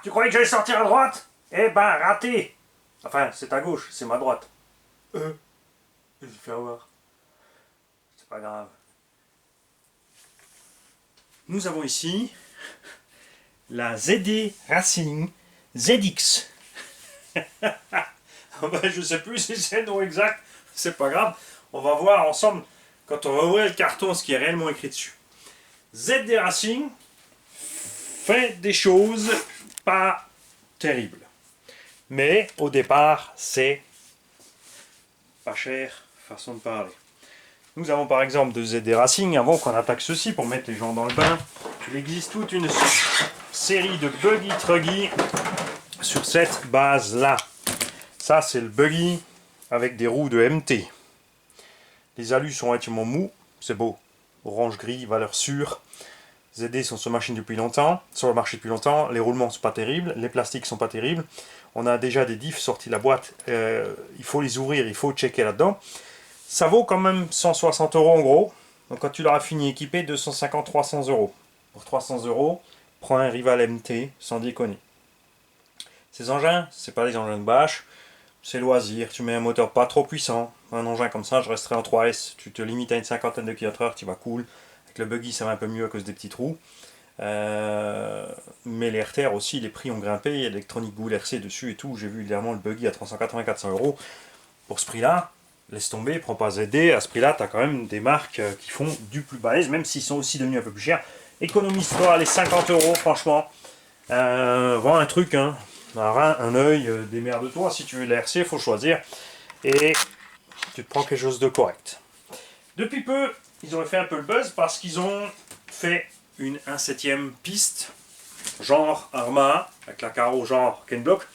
Tu croyais que j'allais sortir à droite? Eh ben, raté. Enfin, c'est à gauche, c'est ma droite. Je vais faire voir. C'est pas grave. Nous avons ici la ZD Racing ZX. Je sais plus si c'est le nom exact, c'est pas grave. On va voir ensemble, quand on va ouvrir le carton, ce qui est réellement écrit dessus. ZD Racing fait des choses pas terribles. Mais au départ, c'est pas cher, façon de parler. Nous avons par exemple de ZD Racing, avant qu'on attaque ceci pour mettre les gens dans le bain. Il existe toute une série de buggy truggy sur cette base-là. Ça, c'est le buggy avec des roues de MT. Les alus sont relativement mous, c'est beau. Orange-gris, valeur sûre. ZD sont sur le marché depuis longtemps. Les roulements sont pas terribles, les plastiques sont pas terribles. On a déjà des diffs sortis de la boîte. Il faut les ouvrir, il faut checker là-dedans. Ça vaut quand même 160 € en gros. Donc quand tu l'auras fini équipé, 250-300 €. Pour 300 €, prends un Rival MT, sans déconner. Ces engins, c'est pas des engins de bâche, c'est loisir. Tu mets un moteur pas trop puissant. Un engin comme ça, je resterai en 3S. Tu te limites à une cinquantaine de km/h, tu vas cool. Avec le buggy, ça va un peu mieux à cause des petits trous. Mais les RTR aussi, les prix ont grimpé. Il y a l'électronique Goul RC dessus et tout. J'ai vu évidemment le buggy à 380-400 €. Pour ce prix-là, laisse tomber, prends pas ZD. À ce prix-là, tu as quand même des marques qui font du plus balèze, même s'ils sont aussi devenus un peu plus chers. Économise-toi les 50 €, franchement. Vends un truc, hein. Un œil, démerde-toi. Si tu veux la RC, il faut choisir. Et tu te prends quelque chose de correct. Depuis peu, ils ont fait un peu le buzz parce qu'ils ont fait une 1/7 piste, genre Arma, avec la carreau genre Ken Block.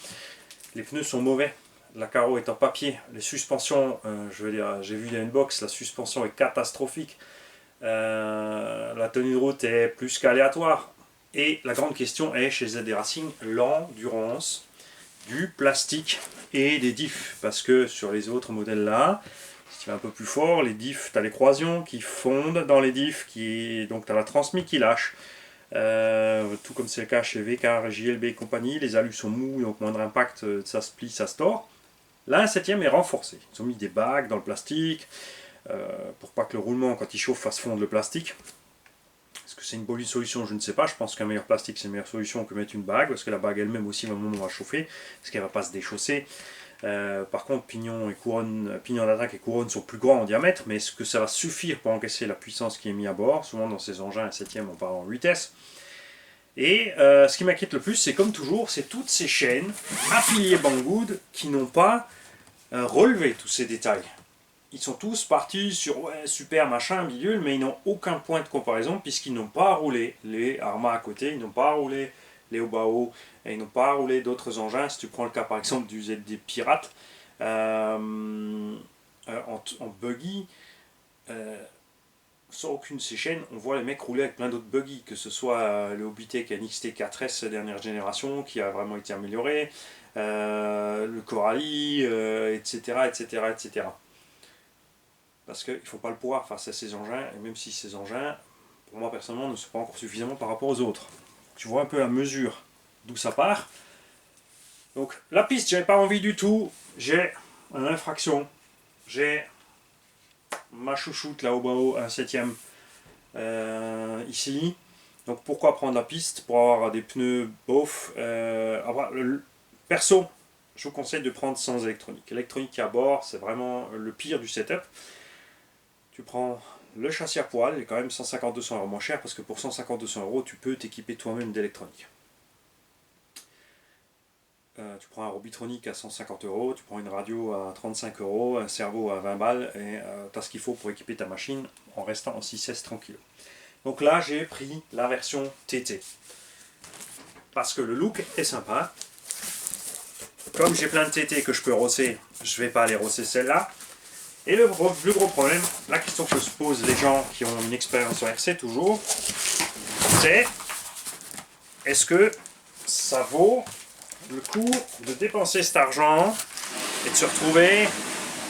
Les pneus sont mauvais. La carreau est en papier. Les suspensions, j'ai vu une box, la suspension est catastrophique. La tenue de route est plus qu'aléatoire. Et la grande question est chez ZD Racing, l'endurance du plastique et des diffs. Parce que sur les autres modèles là, si tu vas un peu plus fort, les diffs, tu as les croisillons qui fondent dans les diffs, donc tu as la transmis qui lâche. Tout comme c'est le cas chez VK, JLB et compagnie, les alus sont mous, donc moindre impact, ça se plie, ça se tord. Là, un 7e est renforcé. Ils ont mis des bagues dans le plastique, pour pas que le roulement, quand il chauffe, fasse fondre le plastique. Est-ce que c'est une bonne solution? Je ne sais pas. Je pense qu'un meilleur plastique, c'est une meilleure solution que mettre une bague, parce que la bague elle-même aussi, à un moment, va chauffer, parce qu'elle ne va pas se déchausser. Par contre, pignon d'attaque et couronne sont plus grands en diamètre, mais est-ce que ça va suffire pour encaisser la puissance qui est mise à bord? Souvent, dans ces engins, un 7e, on part en 8S. Et ce qui m'inquiète le plus, c'est comme toujours, c'est toutes ces chaînes à piliers Banggood qui n'ont pas relevé tous ces détails. Ils sont tous partis sur ouais, super machin, bidule, mais ils n'ont aucun point de comparaison puisqu'ils n'ont pas roulé les Arma à côté, ils n'ont pas roulé les Obao, et ils n'ont pas roulé d'autres engins. Si tu prends le cas par exemple du ZD Pirate, en buggy, sans aucune de ces chaînes, on voit les mecs rouler avec plein d'autres buggy, que ce soit le Hobbytech NXT 4S dernière génération qui a vraiment été amélioré, le Coralie, etc., etc., etc. Parce qu'il ne faut pas le pouvoir face à ces engins, et même si ces engins, pour moi personnellement, ne sont pas encore suffisamment par rapport aux autres. Tu vois un peu la mesure d'où ça part. Donc la piste, j'avais pas envie du tout. J'ai une infraction. J'ai ma chouchoute, la Obao, un 7e ici. Donc pourquoi prendre la piste? Pour avoir des pneus bof. Perso, je vous conseille de prendre sans électronique. L'électronique qui est à bord, c'est vraiment le pire du setup. Tu prends le châssis à poil, il est quand même 150-200 € moins cher, parce que pour 150-200 €, tu peux t'équiper toi-même d'électronique. Tu prends un Robitronic à 150 €, tu prends une radio à 35 €, un cerveau à 20 balles, et tu as ce qu'il faut pour équiper ta machine en restant en 6S tranquille. Donc là, j'ai pris la version TT. Parce que le look est sympa. Comme j'ai plein de TT que je peux rosser, je ne vais pas aller rosser celle-là. Et le plus gros problème, la question que se posent les gens qui ont une expérience en RC toujours, c'est est-ce que ça vaut le coup de dépenser cet argent et de se retrouver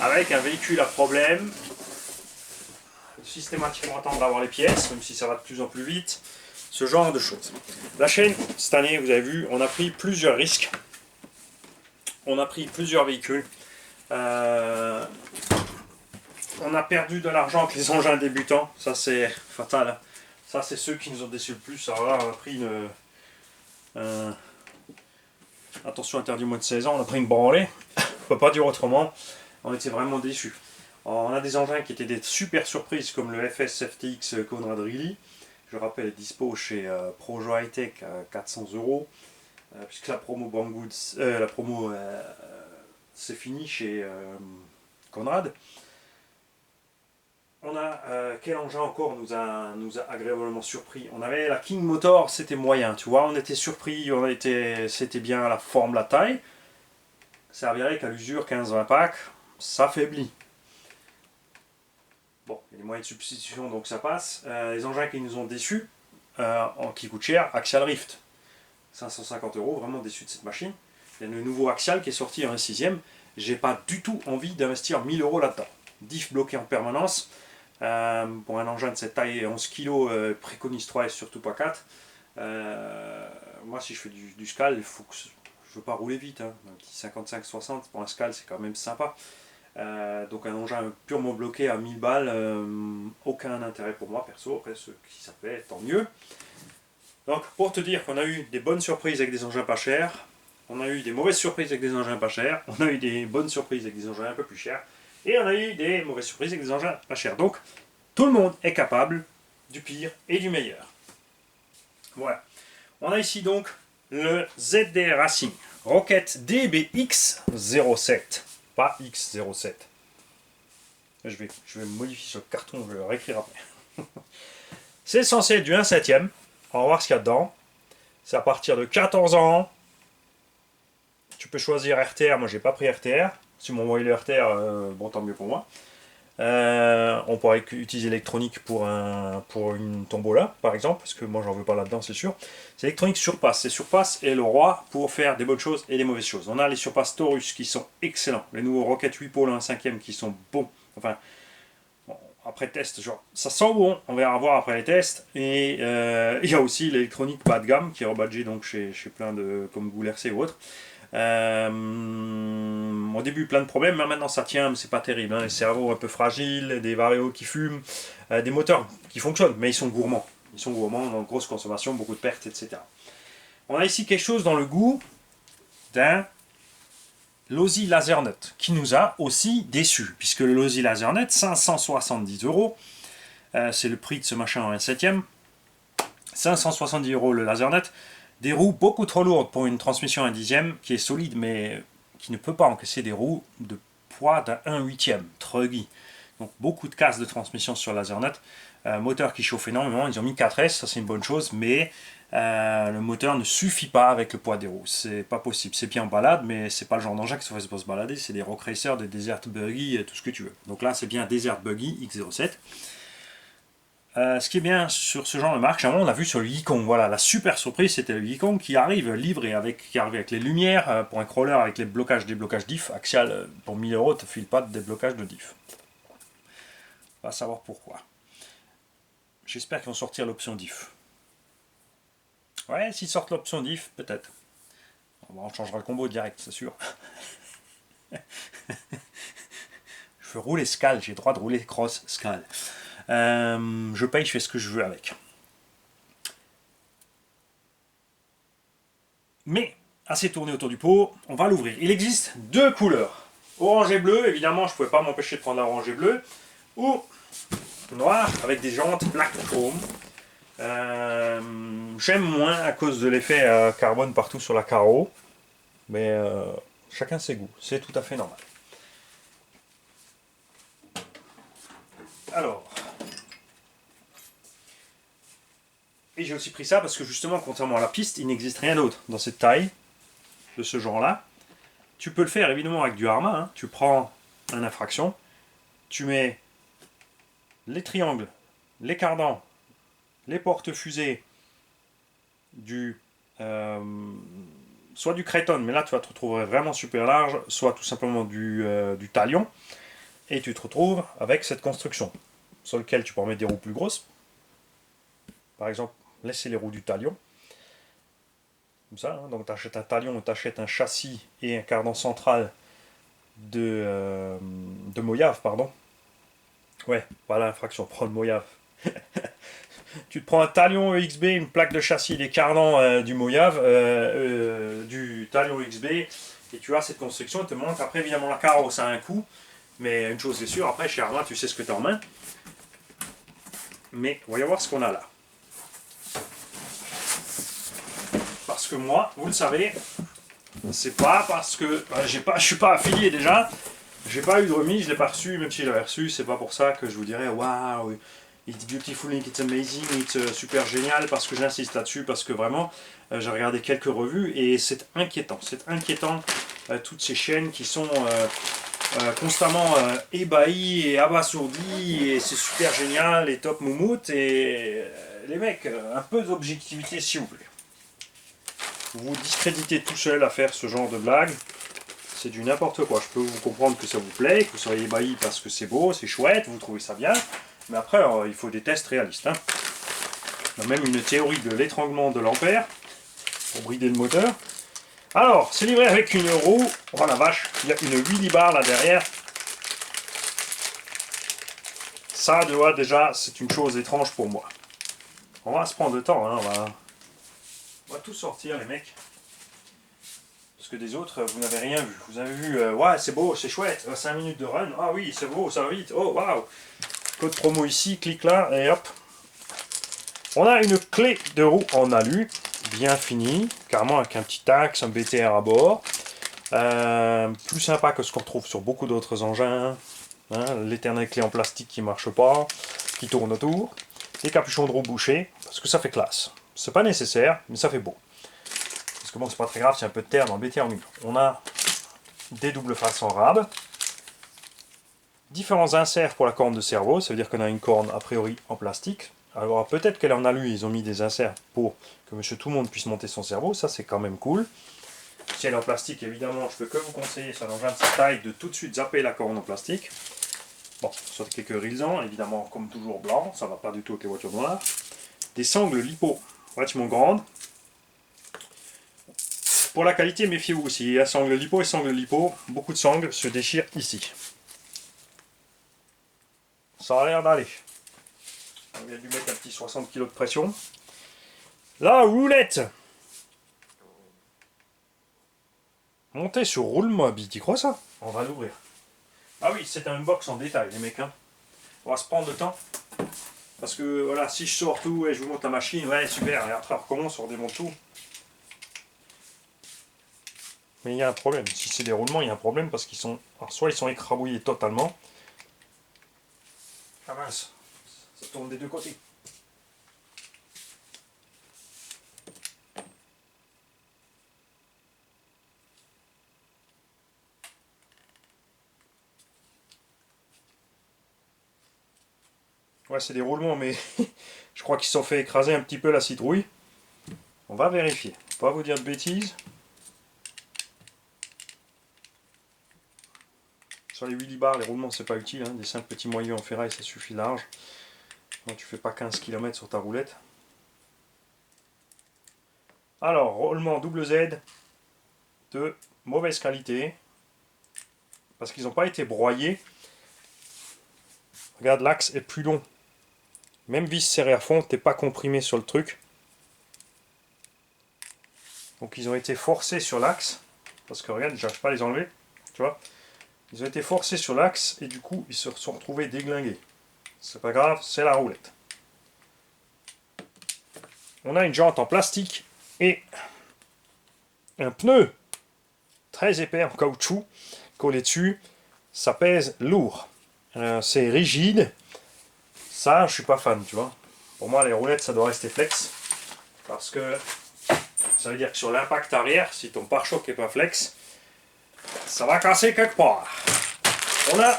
avec un véhicule à problème, systématiquement attendre d'avoir les pièces, même si ça va de plus en plus vite, ce genre de choses. La chaîne, cette année, vous avez vu, on a pris plusieurs risques. On a pris plusieurs véhicules. On a perdu de l'argent avec les engins débutants. Ça, c'est fatal. Ça, c'est ceux qui nous ont déçus le plus. Alors là, on a pris une... attention, interdit moins de 16 ans. On a pris une branlée. On ne peut pas dire autrement. On était vraiment déçus. On a des engins qui étaient des super surprises, comme le FS FTX Conrad Riley. Je rappelle, est dispo chez Projo High-Tech à 400 €. Puisque la promo Banggood, c'est fini chez Conrad. On a quel engin encore nous a agréablement surpris. On avait la King Motor, c'était moyen, tu vois, on était surpris, c'était bien la forme, la taille. Ça avéré qu'à l'usure 15-20 packs, ça faiblit. Bon, il y a des moyens de substitution, donc ça passe. Les engins qui nous ont déçus, qui coûtent cher, Axial Rift. 550 €, vraiment déçu de cette machine. Il y a le nouveau Axial qui est sorti en 1/6. J'ai pas du tout envie d'investir 1000 € là-dedans. Diff bloqué en permanence. Pour un engin de cette taille, 11 kg, préconise 3 et surtout pas 4. Moi, si je fais du Scal, il faut que je veux pas rouler vite. Hein. Un petit 55-60 pour un Scal, c'est quand même sympa. Donc un engin purement bloqué à 1000 balles, aucun intérêt pour moi perso. Après, ceux qui ça fait, tant mieux. Donc, pour te dire qu'on a eu des bonnes surprises avec des engins pas chers, on a eu des mauvaises surprises avec des engins pas chers, on a eu des bonnes surprises avec des engins un peu plus chers, et on a eu des mauvaises surprises avec des engins pas chers. Donc, tout le monde est capable du pire et du meilleur. Voilà. On a ici donc le ZD Racing Rocket DBX07, pas X07. Je vais modifier ce carton, je vais le réécrire après. C'est censé être du 1/7. On va voir ce qu'il y a dedans. C'est à partir de 14 ans. Tu peux choisir RTR. Moi, j'ai pas pris RTR. Si m'ont envoyé le RTR, bon, tant mieux pour moi. On pourrait utiliser l'électronique pour une tombola, par exemple, parce que moi, j'en veux pas là-dedans, c'est sûr. C'est l'électronique surpasse. C'est surpasse et le roi pour faire des bonnes choses et des mauvaises choses. On a les surpasses Taurus qui sont excellents. Les nouveaux Rocket 8 pôles 1/5 qui sont bons. Enfin, après test, genre, ça sent bon, on va voir après les tests. Et il y a aussi l'électronique bas de gamme qui est rebadgée donc chez plein de, comme Goulet RC ou autre. Au début plein de problèmes, mais maintenant ça tient, mais c'est pas terrible. Hein. Les cerveaux un peu fragiles, des varios qui fument, des moteurs qui fonctionnent, mais ils sont gourmands. Ils sont gourmands, donc grosse consommation, beaucoup de pertes, etc. On a ici quelque chose dans le goût d'un Losi Lasernut, qui nous a aussi déçus, puisque le Losi Lasernut, 570 €, c'est le prix de ce machin en 1/7. 570 € le Lasernut, des roues beaucoup trop lourdes pour une transmission 1/10, qui est solide, mais qui ne peut pas encaisser des roues de poids d'un 1/8, truggy. Donc beaucoup de casse de transmission sur Lasernut, moteur qui chauffe énormément, ils ont mis 4S, ça c'est une bonne chose, mais le moteur ne suffit pas avec le poids des roues, c'est pas possible. C'est bien en balade, mais c'est pas le genre d'engin qui se fait se balader, c'est des Rock Racer, des Desert Buggy, tout ce que tu veux. Donc là c'est bien Desert Buggy X07. Ce qui est bien sur ce genre de marque, on a vu sur le Yikon, voilà, la super surprise c'était le Yikon qui arrive livré avec les lumières pour un crawler avec les blocages, déblocages diff, Axial pour 1000 € te file pas de déblocage de diff. On va savoir pourquoi. J'espère qu'ils vont sortir l'option diff. Ouais, s'ils sortent l'option diff, peut-être. On changera le combo direct, c'est sûr. Je veux rouler Scal, j'ai le droit de rouler cross Scal. Je paye, je fais ce que je veux avec. Mais, assez tourné autour du pot, on va l'ouvrir. Il existe deux couleurs. Orange et bleu, évidemment, je ne pouvais pas m'empêcher de prendre l'orange et bleu. Ou noir, avec des jantes black chrome. J'aime moins à cause de l'effet carbone partout sur la carreau. Mais chacun ses goûts, c'est tout à fait normal. Alors... Et j'ai aussi pris ça parce que justement, contrairement à la piste, il n'existe rien d'autre dans cette taille, de ce genre-là. Tu peux le faire évidemment avec du Arma. Hein. Tu prends un infraction, tu mets les triangles, les cardans, les portes-fusées, soit du Creighton, mais là tu vas te retrouver vraiment super large, soit tout simplement du talion, et tu te retrouves avec cette construction, sur lequel tu peux en mettre des roues plus grosses. Par exemple, laisser les roues du talion. Comme ça, hein. Donc tu achètes un talion, tu achètes un châssis et un cardan central de Moyave, pardon. Ouais, voilà l'infraction, prends le Moyave. Tu te prends un talion EXB, une plaque de châssis, les cardans du Moyave, du talion EXB, et tu as cette construction, il te manque. Après, évidemment, la carrosse a un coût, mais une chose est sûre, après, chez Arma, tu sais ce que tu as en main. Mais, voyons voir ce qu'on a là. Parce que moi, vous le savez, c'est pas parce que je suis pas affilié déjà, j'ai pas eu de remise, je l'ai pas reçu, même si je l'avais reçu, c'est pas pour ça que je vous dirais waouh, it's beautiful, it's amazing, it's super génial, parce que j'insiste là-dessus, parce que vraiment, j'ai regardé quelques revues et c'est inquiétant, toutes ces chaînes qui sont constamment ébahis et abasourdis, et c'est super génial, les top moumoutes, et les mecs, un peu d'objectivité s'il vous plaît. Vous discréditez tout seul à faire ce genre de blague, c'est du n'importe quoi. Je peux vous comprendre que ça vous plaît, que vous soyez ébahi parce que c'est beau, c'est chouette, vous trouvez ça bien, mais après, il faut des tests réalistes. Hein. On a même une théorie de l'étranglement de l'ampère, pour brider le moteur. Alors, c'est livré avec une roue. Oh la vache, il y a une wheelie bar là derrière. Ça, déjà, c'est une chose étrange pour moi. On va se prendre le temps, hein, on va tout sortir, les mecs. Parce que des autres, vous n'avez rien vu. Vous avez vu, ouais, c'est beau, c'est chouette, 5 minutes de run. Ah oui, c'est beau, ça va vite. Oh, waouh. Code promo ici, clique là, et hop. On a une clé de roue en alu, bien finie, carrément avec un petit axe, un BTR à bord. Plus sympa que ce qu'on retrouve sur beaucoup d'autres engins. Hein, l'éternelle clé en plastique qui marche pas, qui tourne autour. Les capuchons de roue bouchés, parce que ça fait classe. C'est pas nécessaire, mais ça fait beau. Parce que bon, c'est pas très grave, c'est un peu de terre dans le BTR en milieu. On a des doubles faces en rab. Différents inserts pour la corne de cerveau, ça veut dire qu'on a une corne a priori en plastique. Alors peut-être qu'elle est en alu, ils ont mis des inserts pour que monsieur tout le monde puisse monter son cerveau, ça c'est quand même cool. Si elle est en plastique, évidemment, je peux que vous conseiller sur un engin de cette taille de tout de suite zapper la corne en plastique. Bon, soit quelques risants, évidemment, comme toujours blanc, ça va pas du tout avec les voitures noires. Des sangles lipo relativement grandes. Pour la qualité, méfiez-vous aussi. Il y a sangle lipo et sangle lipo, beaucoup de sangles se déchirent ici. Ça a l'air d'aller. On vient de lui mettre un petit 60 kg de pression. La roulette. Monter sur roule-moi, tu crois ça? On va l'ouvrir. Ah oui, c'est un box en détail, les mecs. Hein. On va se prendre le temps. Parce que voilà, si je sors tout et je vous monte la machine, ouais, super. Et après, on recommence, on démonte tout. Mais il y a un problème. Si c'est des roulements, il y a un problème parce qu'ils sont. Alors, soit ils sont écrabouillés totalement. Ah mince, ça tourne des deux côtés. Ouais, c'est des roulements, mais je crois qu'ils se sont fait écraser un petit peu la citrouille. On va vérifier. Pas vous dire de bêtises. Sur les wheelie bars, les roulements, c'est pas utile. Hein. Des simples petits moyeux en ferraille, ça suffit large. Donc tu fais pas 15 km sur ta roulette. Alors, roulement double Z de mauvaise qualité. Parce qu'ils n'ont pas été broyés. Regarde, l'axe est plus long. Même vis serré à fond, t'es pas comprimé sur le truc. Donc ils ont été forcés sur l'axe. Parce que regarde, j'arrive pas à les enlever. Tu vois, ils ont été forcés sur l'axe et du coup ils se sont retrouvés déglingués. C'est pas grave, c'est la roulette. On a une jante en plastique et un pneu très épais en caoutchouc collé dessus. Ça pèse lourd. C'est rigide. Ça, je suis pas fan, tu vois. Pour moi, les roulettes, ça doit rester flex. Parce que ça veut dire que sur l'impact arrière, si ton pare-choc n'est pas flex, ça va casser quelque part. On a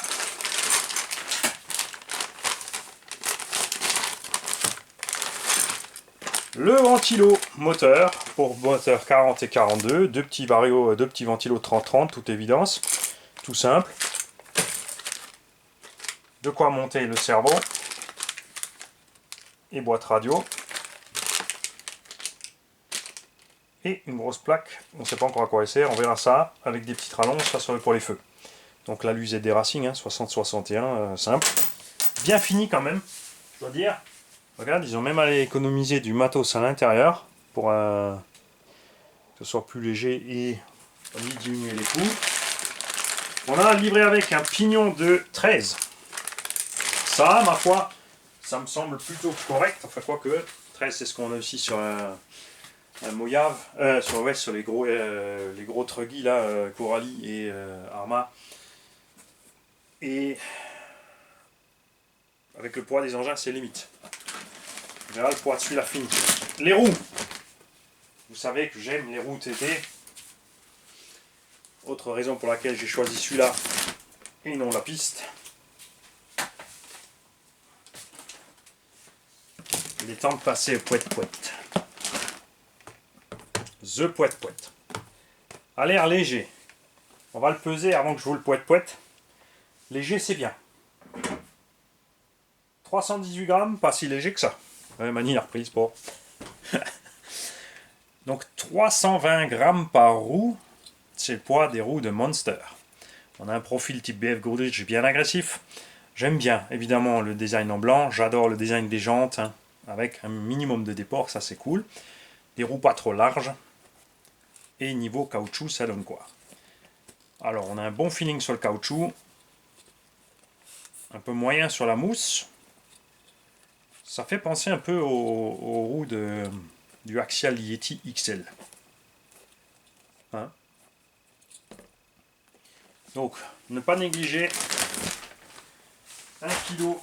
le ventilo moteur pour moteur 40 et 42, deux petits ventilos 30-30, toute évidence, tout simple. De quoi monter le cerveau et boîte radio. Et une grosse plaque, on ne sait pas encore à quoi elle sert, on verra ça, avec des petites rallonges, ça serait pour les feux. Donc là, l'UZD Racing, hein, 60-61, simple. Bien fini quand même, je dois dire. Regarde, ils ont même allé économiser du matos à l'intérieur, pour que ce soit plus léger et diminuer les coûts. On a livré avec un pignon de 13. Ça, ma foi, ça me semble plutôt correct. Enfin, quoique, 13, c'est ce qu'on a aussi sur un Mojave, sur les gros truggy, là, Coralie et Arma. Et avec le poids des engins, c'est limite. On verra le poids de celui-là fini. Les roues. Vous savez que j'aime les roues TT. Autre raison pour laquelle j'ai choisi celui-là et non la piste. Il est temps de passer au poète-poète. The poète-poète. A l'air léger. On va le peser avant que je vous le poète-poète. Léger, c'est bien. 318 grammes, pas si léger que ça. Mani la reprise pour. Donc 320 grammes par roue, c'est le poids des roues de Monster. On a un profil type BF Goodrich bien agressif. J'aime bien évidemment le design en blanc, j'adore le design des jantes, hein, avec un minimum de déport, ça c'est cool. Des roues pas trop larges. Et niveau caoutchouc, ça donne quoi? Alors on a un bon feeling sur le caoutchouc. Un peu moyen sur la mousse. Ça fait penser un peu aux roues du Axial Yeti XL. Hein? Donc, ne pas négliger 1 kg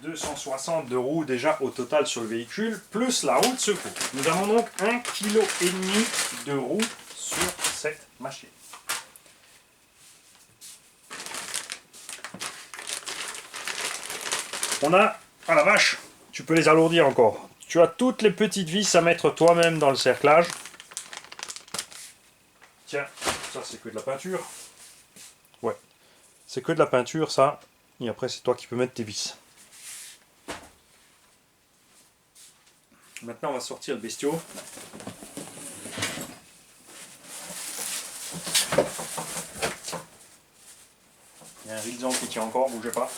260 de roues déjà au total sur le véhicule, plus la roue de secours. Nous avons donc 1,5 kg de roues sur cette machine. On a, ah la vache, tu peux les alourdir encore. Tu as toutes les petites vis à mettre toi-même dans le cerclage. Tiens, ça c'est que de la peinture. Ouais, c'est que de la peinture ça. Et après c'est toi qui peux mettre tes vis. Maintenant on va sortir le bestiau. Il y a un Rilzan qui tient encore, bougez pas.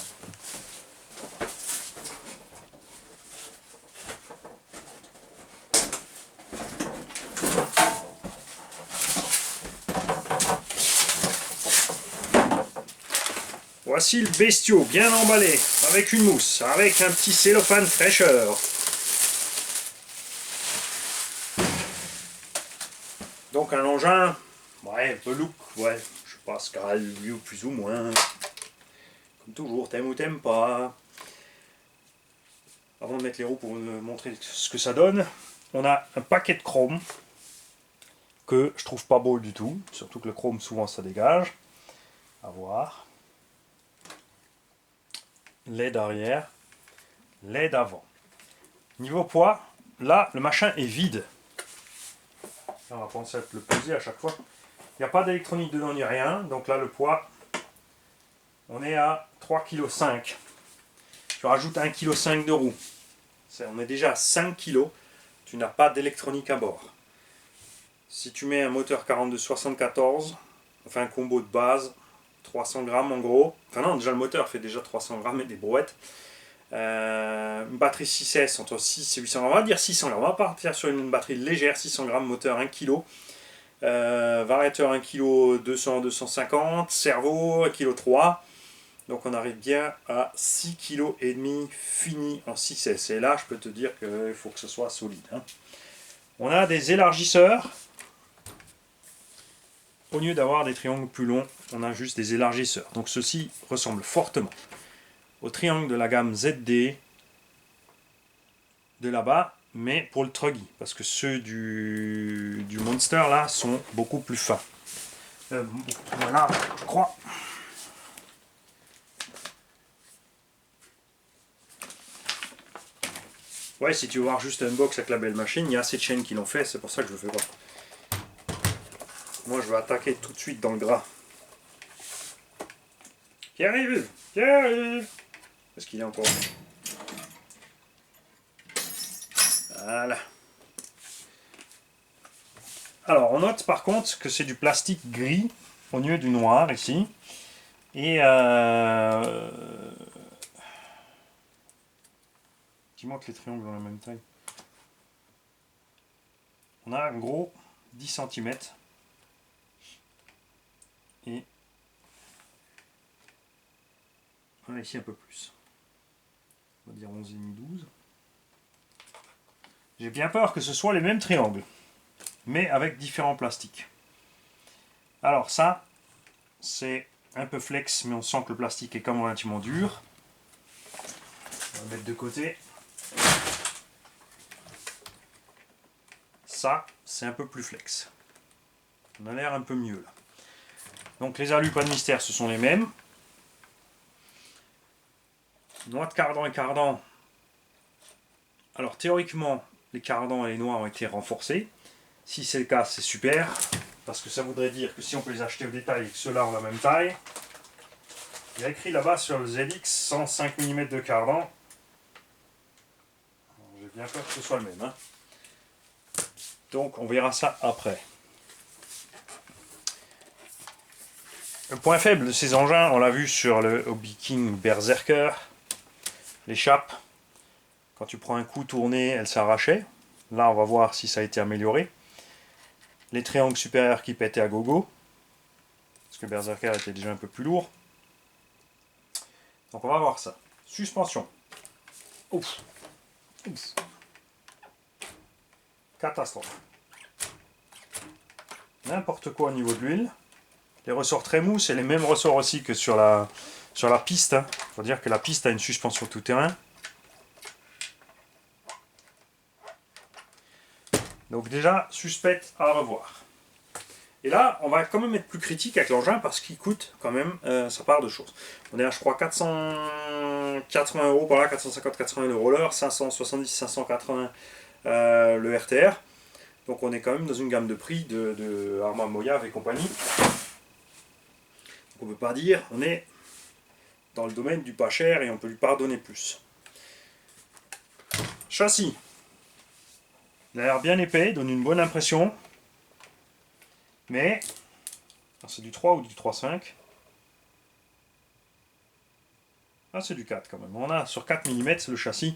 Voici le bestiau bien emballé, avec une mousse, avec un petit cellophane fraîcheur. Donc un engin, ouais, un peu look, ouais, je sais pas, Scal, View plus ou moins. Comme toujours, t'aimes ou t'aimes pas. Avant de mettre les roues pour vous montrer ce que ça donne, on a un paquet de chrome que je trouve pas beau du tout, surtout que le chrome souvent ça dégage. À voir. LED arrière, LED avant. Niveau poids, là le machin est vide. Là, on va penser à le peser à chaque fois. Il n'y a pas d'électronique dedans ni rien, donc là le poids, on est à 3,5 kg. Tu rajoutes 1,5 kg de roue. On est déjà à 5 kg, tu n'as pas d'électronique à bord. Si tu mets un moteur 4274, enfin un combo de base, 300 grammes en gros, enfin non, déjà le moteur fait déjà 300 grammes et des brouettes. Une batterie 6S entre 6 et 800 grammes, on va dire 600 grammes, on va partir sur une batterie légère, 600 grammes, moteur 1 kg. Variateur 1 kg 200-250, cerveau 1 kg 3. Donc on arrive bien à 6 kg et demi fini en 6S. Et là je peux te dire qu'il faut que ce soit solide. Hein. On a des élargisseurs. Au lieu d'avoir des triangles plus longs, on a juste des élargisseurs. Donc ceci ressemble fortement au triangle de la gamme ZD de là-bas, mais pour le truggy, parce que ceux du Monster là sont beaucoup plus fins. Voilà, je crois. Ouais, si tu veux voir juste un box avec la belle machine, il y a assez de chaînes qui l'ont fait, c'est pour ça que je le fais pas. Moi, je vais attaquer tout de suite dans le gras. Qui arrive? Qui arrive? Est-ce qu'il est encore? Voilà. Alors on note par contre que c'est du plastique gris au lieu du noir ici. Et dis-moi que les triangles ont la même taille. On a en gros 10 cm. Et on a ici un peu plus. On va dire 11,5, 12. J'ai bien peur que ce soit les mêmes triangles, mais avec différents plastiques. Alors ça, c'est un peu flex, mais on sent que le plastique est quand même relativement dur. On va le mettre de côté. Ça, c'est un peu plus flex. On a l'air un peu mieux là. Donc les alus, pas de mystère, ce sont les mêmes. Noix de cardan et cardan. Alors théoriquement, les cardans et les noix ont été renforcés. Si c'est le cas, c'est super. Parce que ça voudrait dire que si on peut les acheter au détail et que ceux-là ont la même taille. Il y a écrit là-bas sur le ZX 105 mm de cardan. J'ai bien peur que ce soit le même. Hein. Donc on verra ça après. Le point faible de ces engins, on l'a vu sur le Hobby King Berserker. L'échappe, quand tu prends un coup tourné, elle s'arrachait. Là, on va voir si ça a été amélioré. Les triangles supérieurs qui pétaient à gogo. Parce que Berserker était déjà un peu plus lourd. Donc on va voir ça. Suspension. Ouf. Ouf. Catastrophe. N'importe quoi au niveau de l'huile. Les ressorts très mous, c'est les mêmes ressorts aussi que sur la piste. Il faut dire que la piste a une suspension tout-terrain. Donc déjà, suspecte à revoir. Et là, on va quand même être plus critique avec l'engin parce qu'il coûte quand même sa part de choses. On est à, je crois, 480 euros par là, 450-480 le roller, 570-580 le RTR. Donc on est quand même dans une gamme de prix de Arma Mojave et compagnie. On ne peut pas dire, on est dans le domaine du pas cher et on peut lui pardonner plus. Châssis. Il a l'air bien épais, donne une bonne impression. Mais, c'est du 3 ou du 3,5. Ah, c'est du 4 quand même. On a sur 4 mm le châssis.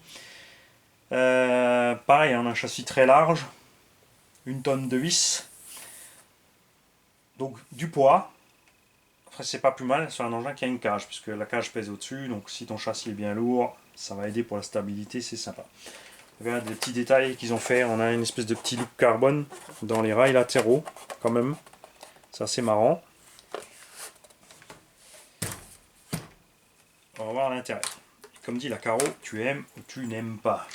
Pareil, on a un châssis très large. 1 tonne de vis. Donc du poids. Après, c'est pas plus mal sur un engin qui a une cage, puisque la cage pèse au-dessus. Donc si ton châssis est bien lourd, ça va aider pour la stabilité, c'est sympa. Regarde les petits détails qu'ils ont fait. On a une espèce de petit look carbone dans les rails latéraux, quand même. C'est assez marrant. On va voir l'intérieur. Comme dit la Caro, tu aimes ou tu n'aimes pas.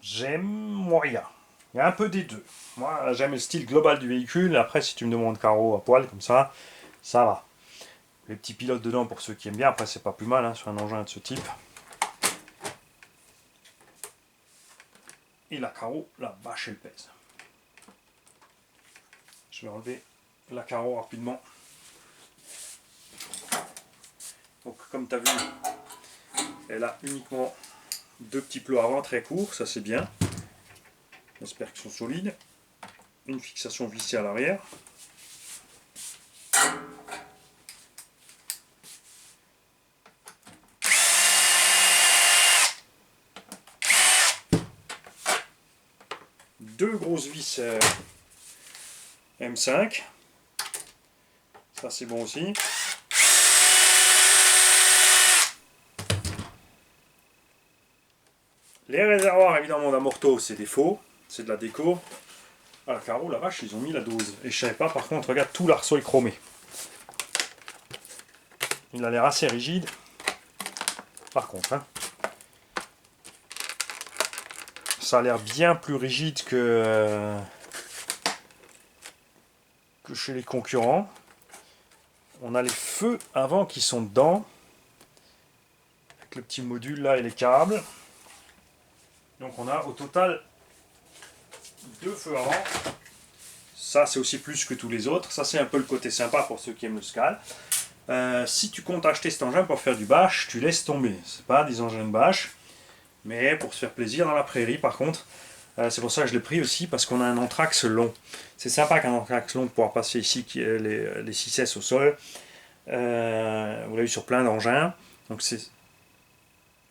J'aime moyen. Il y a un peu des deux. Moi, j'aime le style global du véhicule. Après, si tu me demandes Caro à poil comme ça va. Les petits pilotes dedans pour ceux qui aiment bien. Après, c'est pas plus mal hein, sur un engin de ce type. Et la Caro, la vache, elle pèse. Je vais enlever la Caro rapidement. Donc, comme tu as vu, elle a uniquement deux petits plots avant très courts, ça c'est bien. J'espère qu'ils sont solides. Une fixation vissée à l'arrière. Deux grosses vis M5. Ça c'est bon aussi. Les réservoirs évidemment d'amorto c'est des faux, c'est de la déco. Ah la Caro, la vache, ils ont mis la dose. Et je savais pas par contre, regarde tout l'arceau est chromé. Il a l'air assez rigide. Par contre, hein. Ça a l'air bien plus rigide que chez les concurrents. On a les feux avant qui sont dedans. Avec le petit module là et les câbles. Donc on a au total deux feux avant. Ça c'est aussi plus que tous les autres. Ça c'est un peu le côté sympa pour ceux qui aiment le Scal. Si tu comptes acheter cet engin pour faire du bash, tu laisses tomber. C'est pas des engins de bash. Mais pour se faire plaisir dans la prairie, par contre, c'est pour ça que je l'ai pris aussi, parce qu'on a un anthrax long. C'est sympa qu'un anthrax long de pouvoir passer ici les 6S au sol. Vous l'avez sur plein d'engins. Donc c'est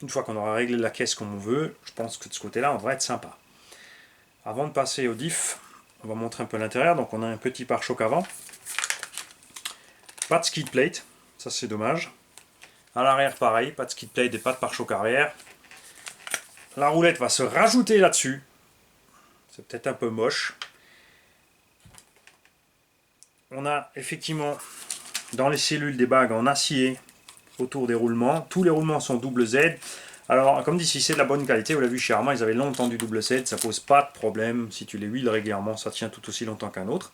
une fois qu'on aura réglé la caisse comme on veut, je pense que de ce côté-là, on devrait être sympa. Avant de passer au diff, on va montrer un peu l'intérieur. Donc on a un petit pare-choc avant. Pas de skid plate, ça c'est dommage. À l'arrière pareil, pas de skid plate et pas de pare-choc arrière. La roulette va se rajouter là-dessus. C'est peut-être un peu moche. On a effectivement dans les cellules des bagues en acier autour des roulements. Tous les roulements sont double Z. Alors, comme dit, si c'est de la bonne qualité, vous l'avez vu chez Arma, ils avaient longtemps du double Z, ça pose pas de problème. Si tu les huiles régulièrement, ça tient tout aussi longtemps qu'un autre.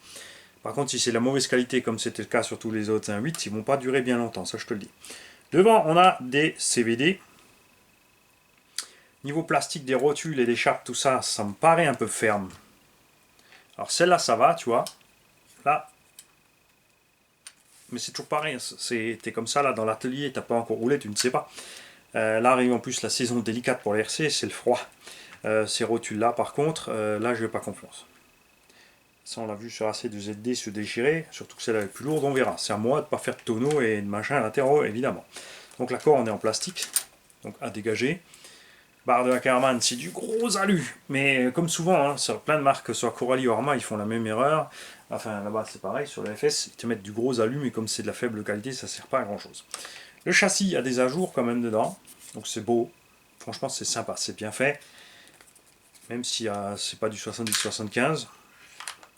Par contre, si c'est de la mauvaise qualité, comme c'était le cas sur tous les autres 1.8, ils vont pas durer bien longtemps, ça je te le dis. Devant, on a des CVD. Niveau plastique, des rotules et des charpes, tout ça, ça me paraît un peu ferme. Alors celle-là, ça va, tu vois. Là, mais c'est toujours pareil, t'es comme ça là dans l'atelier, t'as pas encore roulé, tu ne sais pas. Là arrive en plus la saison délicate pour les RC, c'est le froid. Ces rotules là par contre, là je n'ai pas confiance. Ça on l'a vu sur AC2ZD se déchirer, surtout que celle-là est plus lourde, on verra. C'est à moi de ne pas faire de tonneaux et de machin à l'intérieur évidemment. Donc la corne est en plastique, donc à dégager. Barre de Ackerman, c'est du gros alu, mais comme souvent, hein, sur plein de marques, soit Coralie ou Arma, ils font la même erreur. Enfin, là-bas, c'est pareil, sur le FS, ils te mettent du gros alu, mais comme c'est de la faible qualité, ça sert pas à grand-chose. Le châssis a des ajours quand même dedans, donc c'est beau. Franchement, c'est sympa, c'est bien fait. Même si c'est pas du 70-75,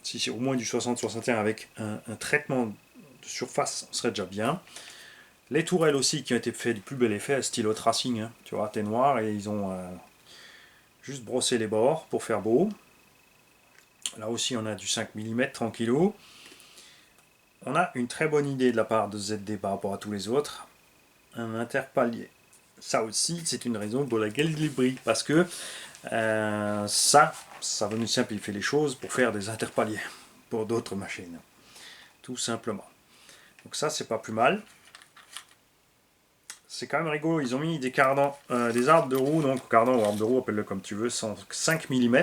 si c'est au moins du 60-61 avec un traitement de surface, on serait déjà bien. Les tourelles aussi qui ont été faites du plus bel effet, stylo tracing, hein, tu vois, t'es noir et ils ont juste brossé les bords pour faire beau. Là aussi on a du 5 mm tranquillou. On a une très bonne idée de la part de ZD par rapport à tous les autres. Un interpalier. Ça aussi c'est une raison pour laquelle il brille, parce que ça va nous simplifier les choses pour faire des interpaliers pour d'autres machines. Tout simplement. Donc ça c'est pas plus mal. C'est quand même rigolo, ils ont mis des cardans, des arbres de roue, donc cardan ou arbre de roue, appelle-le comme tu veux, 5 mm.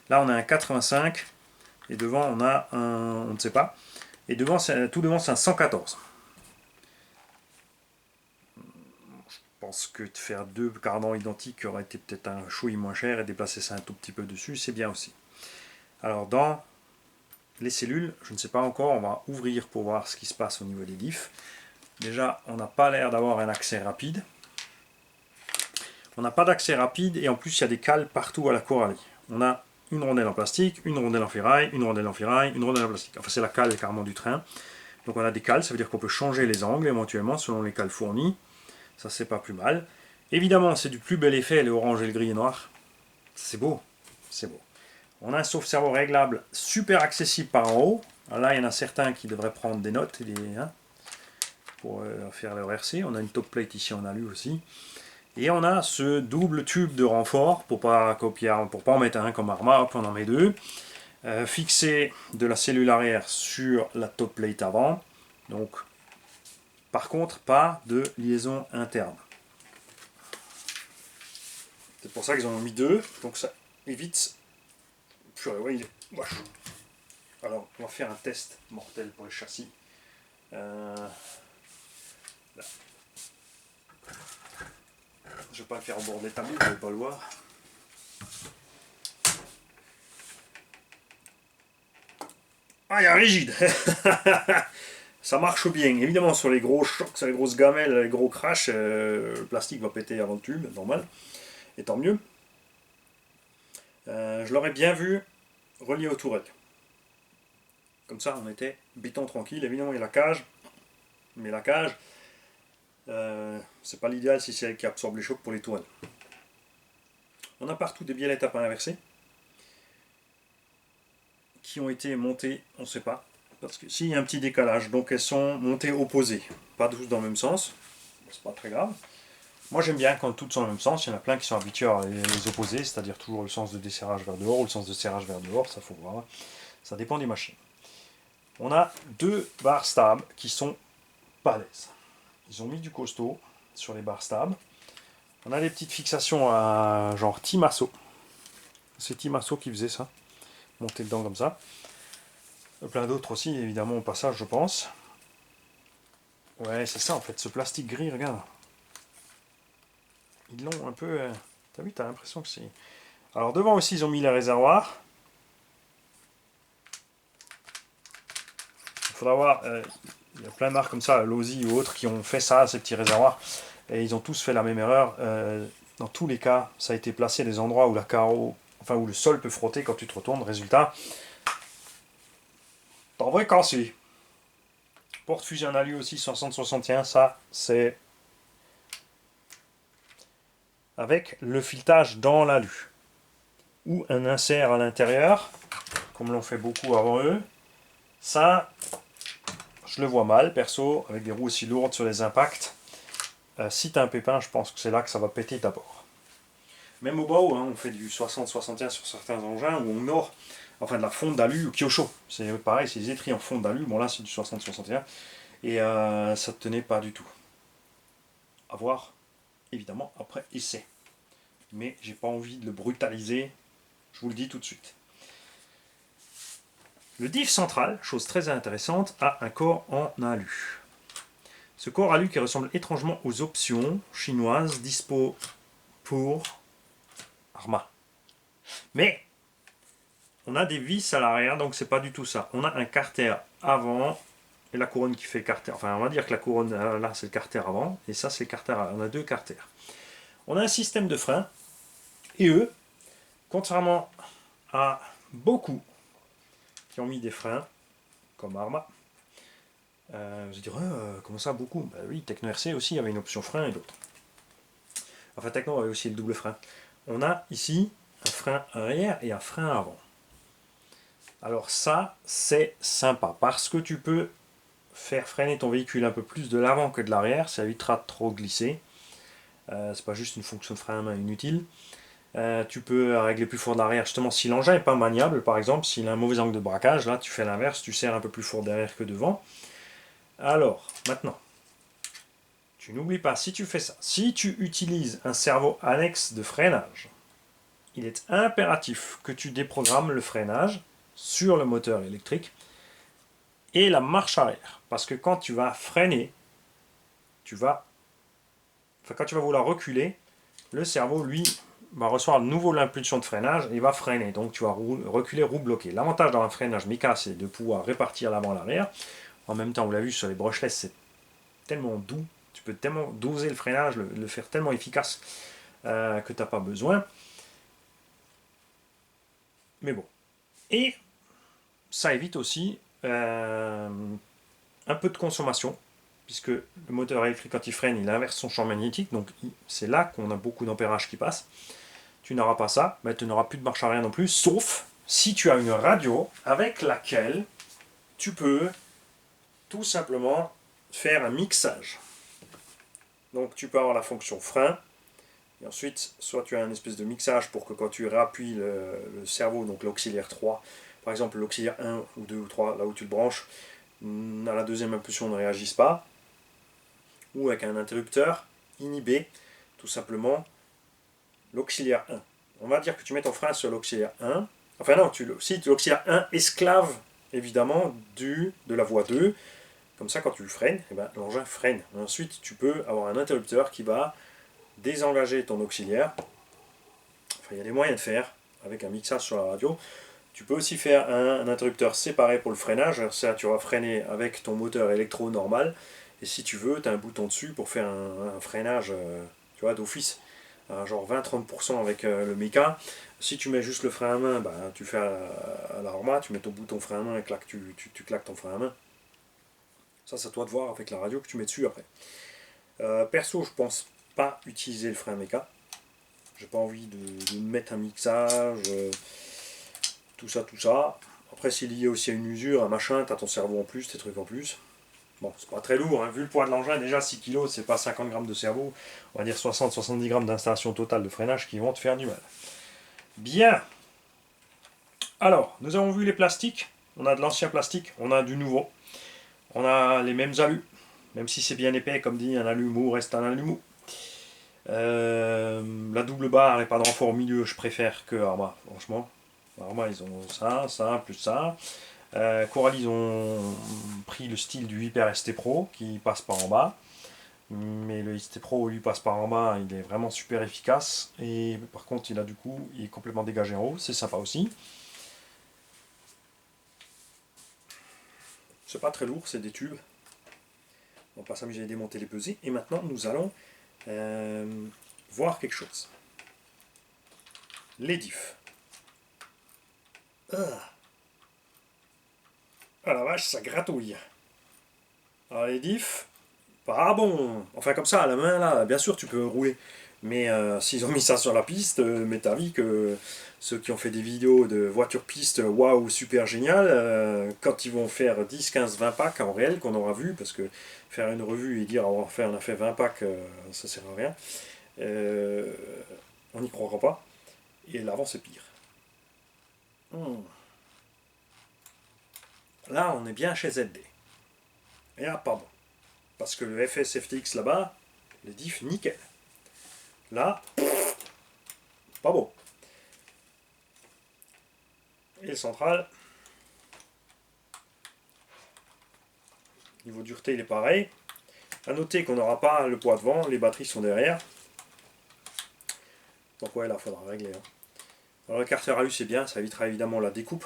Là on a un 85, et devant on a un, on ne sait pas, et devant, tout devant c'est un 114. Je pense que de faire deux cardans identiques aurait été peut-être un chouï moins cher, et déplacer ça un tout petit peu dessus, c'est bien aussi. Alors dans les cellules, je ne sais pas encore, on va ouvrir pour voir ce qui se passe au niveau des diffs. Déjà, on n'a pas l'air d'avoir un accès rapide. On n'a pas d'accès rapide et en plus il y a des cales partout à la Coralie. On a une rondelle en plastique, une rondelle en ferraille, une rondelle en ferraille, une rondelle en plastique. Enfin c'est la cale carrément du train. Donc on a des cales, ça veut dire qu'on peut changer les angles éventuellement selon les cales fournies. Ça c'est pas plus mal. Évidemment c'est du plus bel effet, les orange et le gris et noir. C'est beau, c'est beau. On a un sauve-cerveau réglable super accessible par en haut. Alors là il y en a certains qui devraient prendre des notes pour faire leur RC. On a une top plate ici en alu aussi. Et on a ce double tube de renfort pour pas copier, pour pas en mettre un comme Arma, on en met deux. Fixé de la cellule arrière sur la top plate avant. Donc, par contre, pas de liaison interne. C'est pour ça qu'ils en ont mis deux. Donc ça évite. Alors, on va faire un test mortel pour le châssis. Là. Je ne vais pas le faire au bord de l'établi, vous ne pouvez pas le voir. Ah, il y a un rigide. Ça marche bien. Évidemment, sur les gros chocs, sur les grosses gamelles, les gros crash, le plastique va péter avant le tube, normal. Et tant mieux. Je l'aurais bien vu relié aux tourelles. Comme ça, on était béton tranquille. Évidemment, il y a la cage. Mais la cage, c'est pas l'idéal si c'est elle qui absorbe les chocs pour les tourelles. On a partout des biellettes à pain inversé qui ont été montées, on ne sait pas, parce que s'il y a un petit décalage, donc elles sont montées opposées, pas toutes dans le même sens, c'est pas très grave. Moi j'aime bien quand toutes sont dans le même sens, il y en a plein qui sont habitués à les opposer, c'est-à-dire toujours le sens de desserrage vers dehors ou le sens de serrage vers dehors, ça faut voir, ça dépend des machines. On a deux barres stables qui sont balèzes. Ils ont mis du costaud sur les barres stables. On a des petites fixations à genre Timasso. C'est Timasso qui faisait ça. Monter dedans comme ça. Plein d'autres aussi, évidemment, au passage, je pense. Ouais, c'est ça en fait, ce plastique gris, regarde. Ils l'ont un peu... T'as vu, t'as l'impression que c'est... Alors devant aussi, ils ont mis les réservoirs. Il faudra voir, il y a plein de marques comme ça, Losi ou autres, qui ont fait ça, ces petits réservoirs. Et ils ont tous fait la même erreur. Dans tous les cas, ça a été placé à des endroits où la carreau, enfin où le sol peut frotter quand tu te retournes. Résultat, t'en vrai cassé. Porte-fusion en alu aussi 60-61, ça c'est avec le filetage dans l'alu. Ou un insert à l'intérieur, comme l'ont fait beaucoup avant eux. Ça, je le vois mal, perso, avec des roues aussi lourdes sur les impacts. Si tu as un pépin, je pense que c'est là que ça va péter d'abord. Même au bas, hein, on fait du 60-61 sur certains engins, où on aura enfin de la fonte d'alu ou Kyosho. C'est pareil, c'est des étriers en fonte d'alu. Bon là, c'est du 60-61. Et ça ne tenait pas du tout. À voir, évidemment, après essai. Mais j'ai pas envie de le brutaliser, je vous le dis tout de suite. Le diff central, chose très intéressante, a un corps en alu. Ce corps alu qui ressemble étrangement aux options chinoises dispo pour Arma. Mais on a des vis à l'arrière, donc c'est pas du tout ça. On a un carter avant et la couronne qui fait le carter. Enfin, on va dire que la couronne là c'est le carter avant et ça c'est le carter. On a deux carters. On a un système de frein et eux, contrairement à beaucoup qui ont mis des freins comme Arma, vous direz comment ça beaucoup? Ben oui, Techno RC aussi avait une option frein et d'autres. Enfin, Techno avait aussi le double frein. On a ici un frein arrière et un frein avant. Alors ça, c'est sympa parce que tu peux faire freiner ton véhicule un peu plus de l'avant que de l'arrière, ça évitera de trop glisser. C'est pas juste une fonction de frein à main inutile. Tu peux régler plus fort derrière, justement si l'engin n'est pas maniable, par exemple, s'il a un mauvais angle de braquage, là tu fais l'inverse, tu serres un peu plus fort derrière que devant. Alors, maintenant, tu n'oublies pas, si tu fais ça, si tu utilises un cerveau annexe de freinage, il est impératif que tu déprogrammes le freinage sur le moteur électrique et la marche arrière. Parce que quand tu vas freiner, quand tu vas vouloir reculer, le cerveau, lui, va recevoir de nouveau l'impulsion de freinage et il va freiner. Donc tu vas reculer, roue bloquée. L'avantage dans un freinage Mika, c'est de pouvoir répartir l'avant et l'arrière. En même temps, on l'a vu sur les brushless, c'est tellement doux. Tu peux tellement doser le freinage, le faire tellement efficace que tu n'as pas besoin. Mais bon. Et ça évite aussi un peu de consommation, puisque le moteur électrique, quand il freine, il inverse son champ magnétique, donc c'est là qu'on a beaucoup d'ampérage qui passe. Tu n'auras pas ça, mais tu n'auras plus de marche arrière non plus, sauf si tu as une radio avec laquelle tu peux tout simplement faire un mixage. Donc tu peux avoir la fonction frein, et ensuite, soit tu as une espèce de mixage pour que quand tu réappuies le cerveau, donc l'auxiliaire 3, par exemple l'auxiliaire 1 ou 2 ou 3, là où tu le branches, à la deuxième impulsion ne réagisse pas, ou avec un interrupteur inhibé, tout simplement, l'auxiliaire 1. On va dire que tu mets ton frein sur l'auxiliaire 1, enfin non, si l'auxiliaire 1 esclave évidemment de la voie 2, comme ça quand tu le freines, eh ben, l'engin freine. Ensuite tu peux avoir un interrupteur qui va désengager ton auxiliaire. Enfin, il y a des moyens de faire avec un mixage sur la radio. Tu peux aussi faire un interrupteur séparé pour le freinage. Ça, tu vas freiner avec ton moteur électro normal. Et si tu veux, tu as un bouton dessus pour faire un freinage tu vois, d'office. Genre 20-30% avec le Mika. Si tu mets juste le frein à main, bah, tu fais à la Arma, tu mets ton bouton frein à main et tu claques ton frein à main. Ça, c'est à toi de voir avec la radio que tu mets dessus après. Perso, je pense pas utiliser le frein Mika. J'ai pas envie de mettre un mixage, tout ça. Après, c'est lié aussi à une usure, un machin, t'as ton cerveau en plus, tes trucs en plus. Bon, c'est pas très lourd, hein. Vu le poids de l'engin, déjà 6 kg, c'est pas 50 grammes de cerveau, on va dire 60-70 grammes d'installation totale de freinage qui vont te faire du mal. Bien. Alors, nous avons vu les plastiques, on a de l'ancien plastique, on a du nouveau. On a les mêmes alus, même si c'est bien épais, comme dit, un alu mou reste un alu mou. La double barre et pas de renfort au milieu, je préfère que Arma, franchement. Arma, ils ont ça, ça, plus ça. Coral, ils ont pris le style du Hyper ST Pro qui passe par en bas. Mais le ST Pro, lui, passe par en bas, il est vraiment super efficace. Et par contre, il a du coup, il est complètement dégagé en haut, c'est sympa aussi. C'est pas très lourd, c'est des tubes. On va pas s'amuser à démonter les pesées. Et maintenant, nous allons voir quelque chose. Les diffs. Ah. Ah la vache, ça gratouille. Alors les diffs, pas bon. Enfin comme ça, à la main, là, bien sûr, tu peux rouler. Mais s'ils ont mis ça sur la piste, mais t'as vu que ceux qui ont fait des vidéos de voiture piste, waouh, super génial, quand ils vont faire 10, 15, 20 packs en réel, qu'on aura vu, parce que faire une revue et dire on a fait 20 packs, ça sert à rien, on n'y croira pas. Et l'avant, c'est pire. Là, on est bien chez ZD. Et là, pas bon. Parce que le FS FTX là-bas, les diffs, nickel. Là, pas beau. Et le central, niveau dureté, il est pareil. A noter qu'on n'aura pas le poids devant, les batteries sont derrière. Donc ouais, là, il faudra régler. Hein. Alors le carter à U, c'est bien, ça évitera évidemment la découpe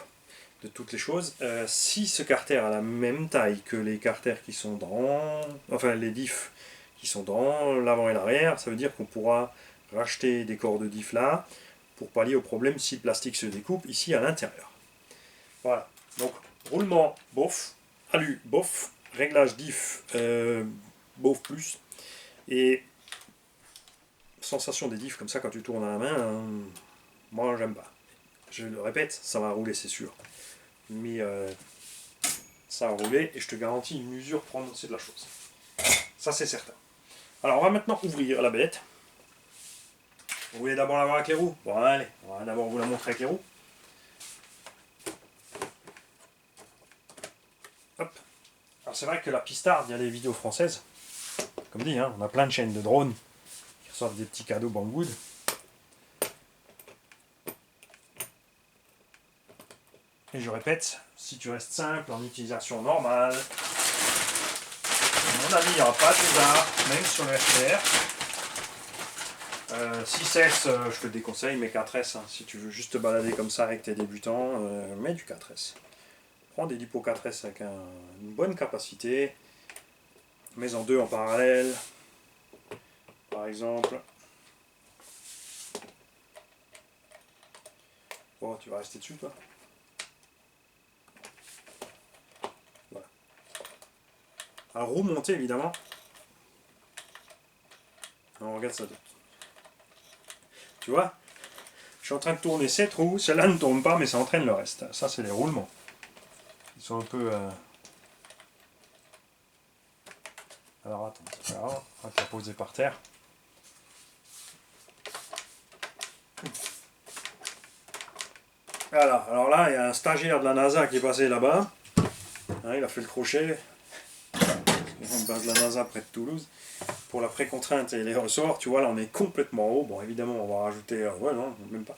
de toutes les choses. Si ce carter a la même taille que les carters qui sont dans... Enfin, les diffs qui sont dans l'avant et l'arrière, ça veut dire qu'on pourra racheter des corps de diff là pour pallier au problème si le plastique se découpe ici à l'intérieur. Voilà, donc roulement bof, alu bof, réglage diff bof plus, et sensation des diffs comme ça quand tu tournes à la main, moi j'aime pas. Je le répète, ça va rouler c'est sûr, mais ça va rouler et je te garantis une usure prononcée de la chose. Ça c'est certain. Alors on va maintenant ouvrir la bête. Vous voulez d'abord la voir avec les roues? Bon allez, on va d'abord vous la montrer avec les roues. Hop. Alors c'est vrai que la pistarde, il y a des vidéos françaises. Comme dit, hein, on a plein de chaînes de drones qui reçoivent des petits cadeaux Banggood. Et je répète, si tu restes simple en utilisation normale, à mon avis, il n'y aura pas de hasard, même sur le RTR. 6S, je te déconseille, mais 4S, hein, si tu veux juste te balader comme ça avec tes débutants, mets du 4S. Prends des Lipo 4S avec une bonne capacité, mets en deux en parallèle, par exemple. Bon, tu vas rester dessus, toi. Voilà. À roue montée, évidemment. On regarde ça. Tu vois, je suis en train de tourner 7 roues, celle-là ne tourne pas, mais ça entraîne le reste. Ça, c'est les roulements. Ils sont un peu... Alors attends, c'est pas grave, on va te la poser par terre. Voilà, alors là, il y a un stagiaire de la NASA qui est passé là-bas. Hein, il a fait le crochet. On base de la NASA près de Toulouse. Pour la précontrainte et les ressorts, tu vois, là on est complètement haut. Bon, évidemment, on va rajouter... ouais, non, même pas.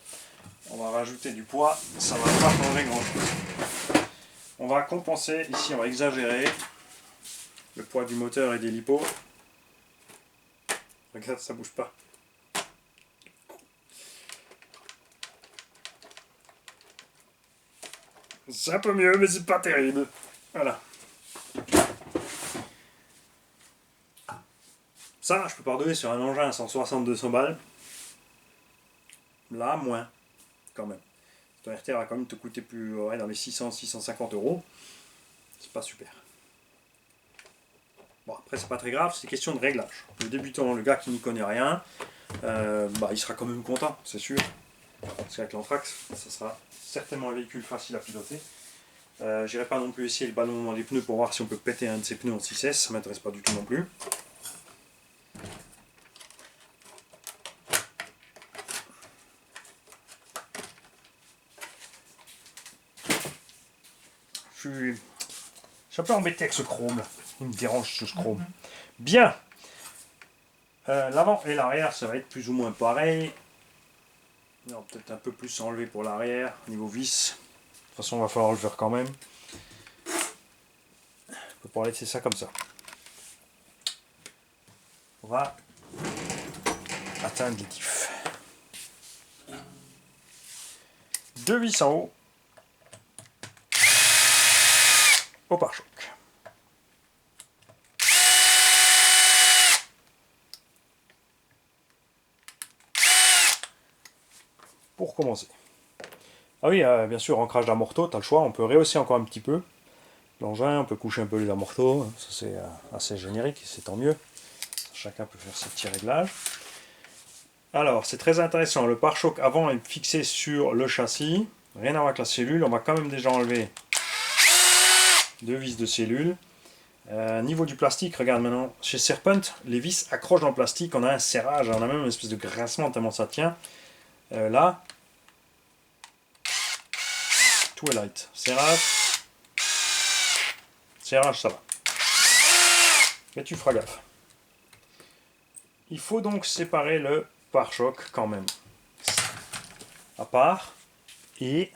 On va rajouter du poids, ça va pas changer grand-chose. On va compenser, ici on va exagérer le poids du moteur et des lipos. Regarde, ça bouge pas. C'est un peu mieux, mais c'est pas terrible. Voilà. Ça, je peux pardonner sur un engin à 160-200 balles. Là, moins, quand même. Ton RTR va quand même te coûter plus, ouais, dans les 600-650 €. C'est pas super. Bon, après, c'est pas très grave, c'est question de réglage. Le débutant, le gars qui n'y connaît rien, il sera quand même content, c'est sûr. Parce qu'avec l'Anthrax, ça sera certainement un véhicule facile à piloter. J'irai pas non plus essayer le ballon dans les pneus pour voir si on peut péter un de ces pneus en 6S, ça m'intéresse pas du tout non plus. Je suis un peu embêté avec ce chrome là. Il me dérange ce chrome. Bien. L'avant et l'arrière, ça va être plus ou moins pareil. On va peut-être un peu plus enlever pour l'arrière, niveau vis. De toute façon, on va falloir le faire quand même. On peut pas laisser ça comme ça. On va atteindre les diffs. 2 vis en haut. Au pare-choc. Pour commencer. Ah oui, bien sûr, ancrage d'amorto, tu as le choix, on peut rehausser encore un petit peu l'engin, on peut coucher un peu les amortos, ça c'est assez générique, c'est tant mieux. Chacun peut faire ses petits réglages. Alors, c'est très intéressant, le pare-choc avant est fixé sur le châssis, rien à voir avec la cellule, on va quand même déjà enlever 2 vis de cellule. Niveau du plastique, regarde maintenant, chez Serpent, les vis accrochent dans le plastique, on a un serrage, on a même une espèce de grincement tellement ça tient. Là, tout est light. Serrage, ça va. Mais tu feras gaffe. Il faut donc séparer le pare-choc quand même. À part. Et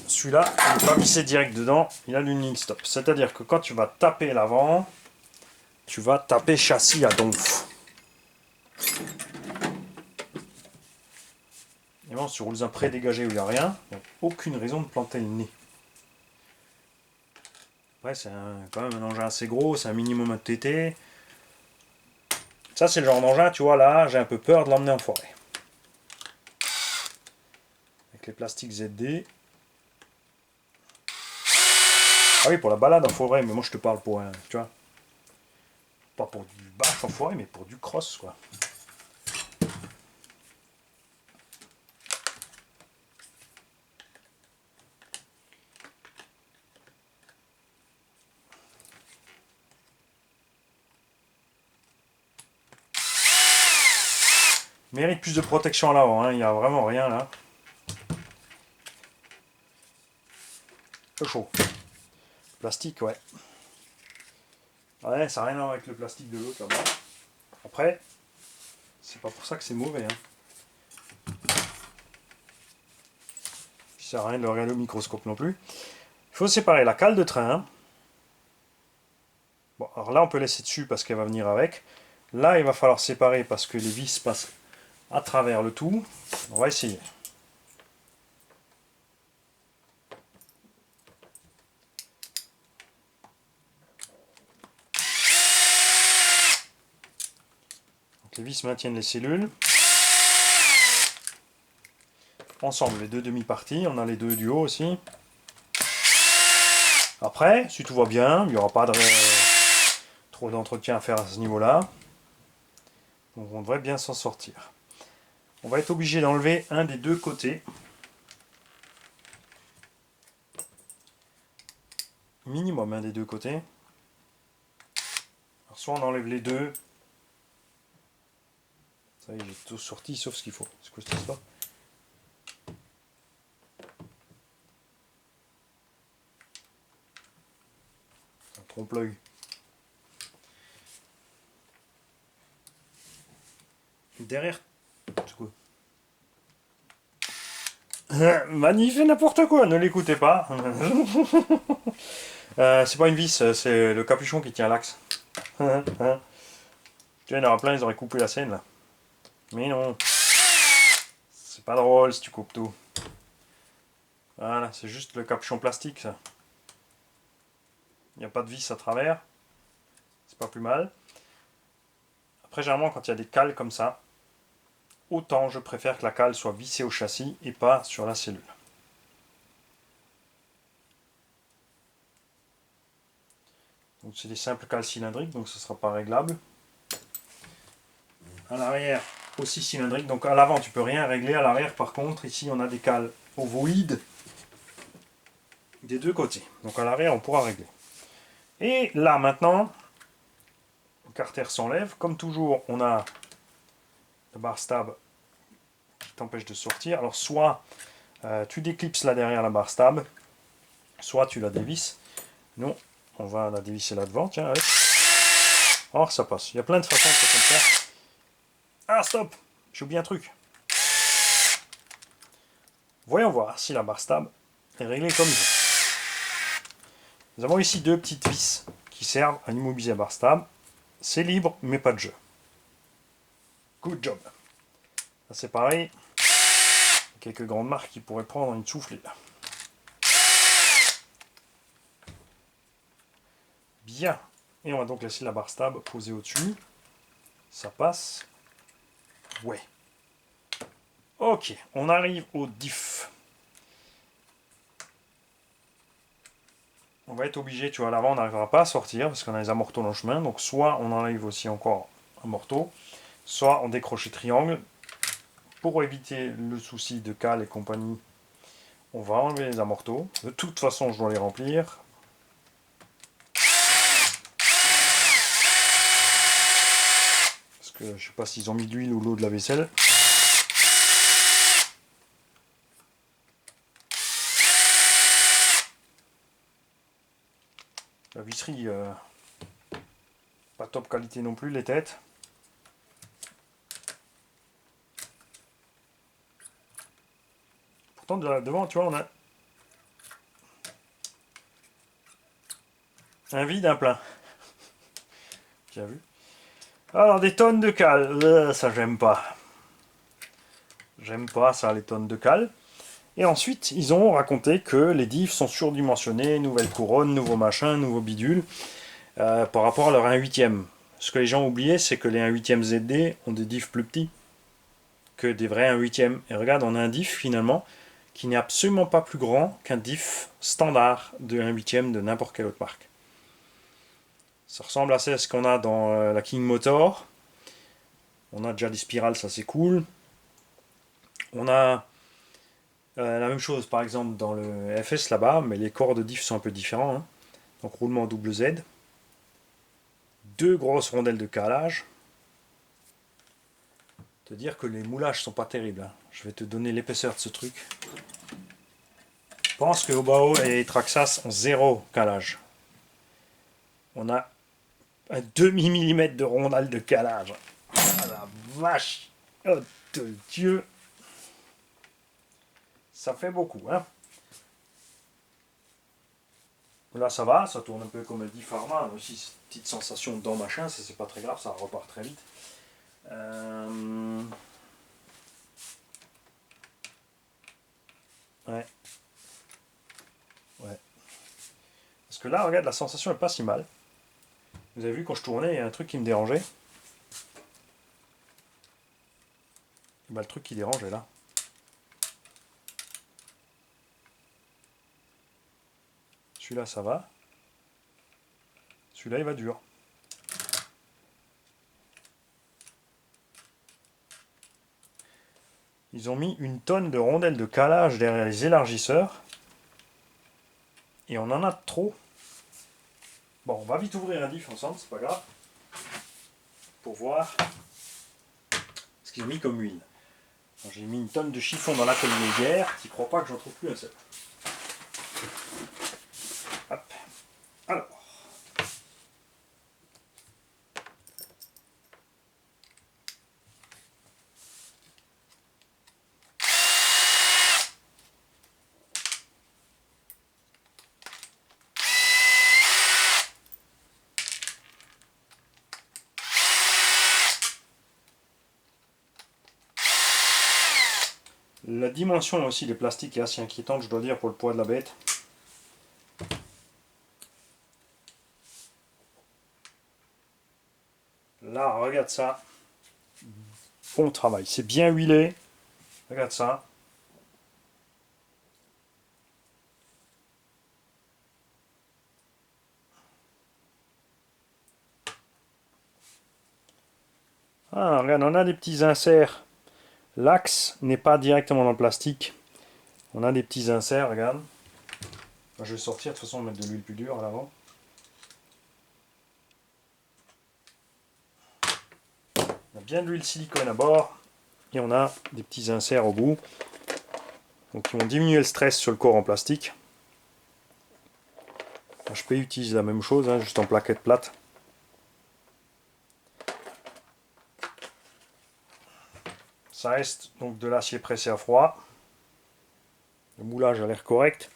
celui-là, il n'est pas vissé direct dedans, il a une ligne stop. C'est-à-dire que quand tu vas taper l'avant, tu vas taper châssis à donf. Et bon, si tu roules un pré-dégagé où il n'y a rien, il n'y a aucune raison de planter le nez. Après, c'est quand même un engin assez gros, c'est un minimum de TT. Ça, c'est le genre d'engin, tu vois, là, j'ai un peu peur de l'emmener en forêt. Avec les plastiques ZD. Ah oui, pour la balade en forêt, mais moi je te parle pour un, tu vois, pas pour du bâche en forêt, mais pour du cross, quoi. Mérite plus de protection à l'avant, hein. Il n'y a vraiment rien là. C'est chaud. Plastique, ouais. Ouais, ça n'a rien à voir avec le plastique de l'autre là-bas. Après, c'est pas pour ça que c'est mauvais. Hein. Ça sert à rien de le regarder au microscope non plus. Il faut séparer la cale de train. Bon, alors là, on peut laisser dessus parce qu'elle va venir avec. Là, il va falloir séparer parce que les vis passent à travers le tout. On va essayer. Donc, les vis maintiennent les cellules. Ensemble, les deux demi-parties. On a les deux du haut aussi. Après, si tout va bien, il n'y aura pas trop d'entretien à faire à ce niveau-là. Donc on devrait bien s'en sortir. On va être obligé d'enlever un des deux côtés. Minimum un des deux côtés. Alors soit on enlève les deux. Ça y est, j'ai tout sorti sauf ce qu'il faut. C'est quoi cette histoire ? Un trompe-l'œil. Derrière. C'est quoi ? Manif et n'importe quoi, ne l'écoutez pas. C'est pas une vis, c'est le capuchon qui tient l'axe. Tu vois, il y en aura plein, ils auraient coupé la scène là. Mais non. C'est pas drôle si tu coupes tout. Voilà, c'est juste le capuchon plastique ça. Il n'y a pas de vis à travers. C'est pas plus mal. Après, généralement, quand il y a des cales comme ça, autant je préfère que la cale soit vissée au châssis et pas sur la cellule. Donc c'est des simples cales cylindriques, donc ce ne sera pas réglable. À l'arrière, aussi cylindrique. Donc à l'avant, tu peux rien régler. À l'arrière, par contre, ici, on a des cales ovoïdes des deux côtés. Donc à l'arrière, on pourra régler. Et là, maintenant, le carter s'enlève. Comme toujours, on a le bar stab qui t'empêche de sortir. Alors soit tu déclipses là derrière la barre stab, soit tu la dévisses. Nous, on va la dévisser là devant. Tiens, allez. Alors ça passe. Il y a plein de façons de faire. Ah stop, j'ai oublié un truc. Voyons voir si la barre stable est réglée comme il faut. Nous avons ici deux petites vis qui servent à immobiliser la barre stable. C'est libre, mais pas de jeu. Good job. Ça c'est pareil. Quelques grandes marques qui pourraient prendre une soufflée. Bien. Et on va donc laisser la barre stable posée au-dessus. Ça passe. Ouais. Ok, on arrive au diff. On va être obligé, tu vois, à l'avant on n'arrivera pas à sortir parce qu'on a les amortos dans le chemin. Donc soit on enlève aussi encore un morteau, soit on décroche les triangles. Pour éviter le souci de cale et compagnie, on va enlever les amortos. De toute façon, je dois les remplir. Parce que je sais pas s'ils ont mis de l'huile ou l'eau de la vaisselle. La visserie, pas top qualité non plus, les têtes. Pourtant, devant, tu vois, on a un vide, un plein. Tu as vu? Alors, des tonnes de cale. Ça, j'aime pas. J'aime pas ça, les tonnes de cale. Et ensuite, ils ont raconté que les diffs sont surdimensionnés, nouvelle couronne, nouveau machin, nouveau bidule, par rapport à leur 1/8. Ce que les gens oubliaient, c'est que les 1/8 ZD ont des diffs plus petits que des vrais 1/8. Et regarde, on a un diff finalement qui n'est absolument pas plus grand qu'un diff standard de 1/8 de n'importe quelle autre marque. Ça ressemble assez à ce qu'on a dans la King Motor. On a déjà des spirales, ça c'est cool. On a la même chose par exemple dans le FS là-bas, mais les corps de diff sont un peu différents. Hein. Donc roulement double Z. Deux grosses rondelles de calage. Te dire que les moulages sont pas terribles. Hein. Je vais te donner l'épaisseur de ce truc. Je pense que Obao et Traxxas ont zéro calage. On a un demi-millimètre de rondelle de calage. Ah la vache! Oh de Dieu! Ça fait beaucoup, hein? Là ça va, ça tourne un peu comme un dit Pharma, aussi cette petite sensation dans machin, ça c'est pas très grave, ça repart très vite. Ouais. Ouais. Parce que là, regarde, la sensation est pas si mal. Vous avez vu quand je tournais, il y a un truc qui me dérangeait. Bah, le truc qui dérange est là. Celui-là, ça va. Celui-là, il va dur. Ils ont mis une tonne de rondelles de calage derrière les élargisseurs. Et on en a trop. Bon, on va vite ouvrir un diff ensemble, c'est pas grave. Pour voir ce qu'ils ont mis comme huile. J'ai mis une tonne de chiffon dans l'atelier hier. Tu crois pas que j'en trouve plus un seul. Hop. Alors. La dimension aussi des plastiques est assez inquiétante, je dois dire, pour le poids de la bête. Là, regarde ça. Bon travail, c'est bien huilé. Regarde ça. Ah, regarde, on a des petits inserts. L'axe n'est pas directement dans le plastique. On a des petits inserts, regarde. Je vais sortir, de toute façon, mettre de l'huile plus dure à l'avant. On a bien de l'huile silicone à bord. Et on a des petits inserts au bout. Donc qui vont diminuer le stress sur le corps en plastique. HP utilise la même chose, hein, juste en plaquette plate. Ça reste donc de l'acier pressé à froid. Le moulage a l'air correct.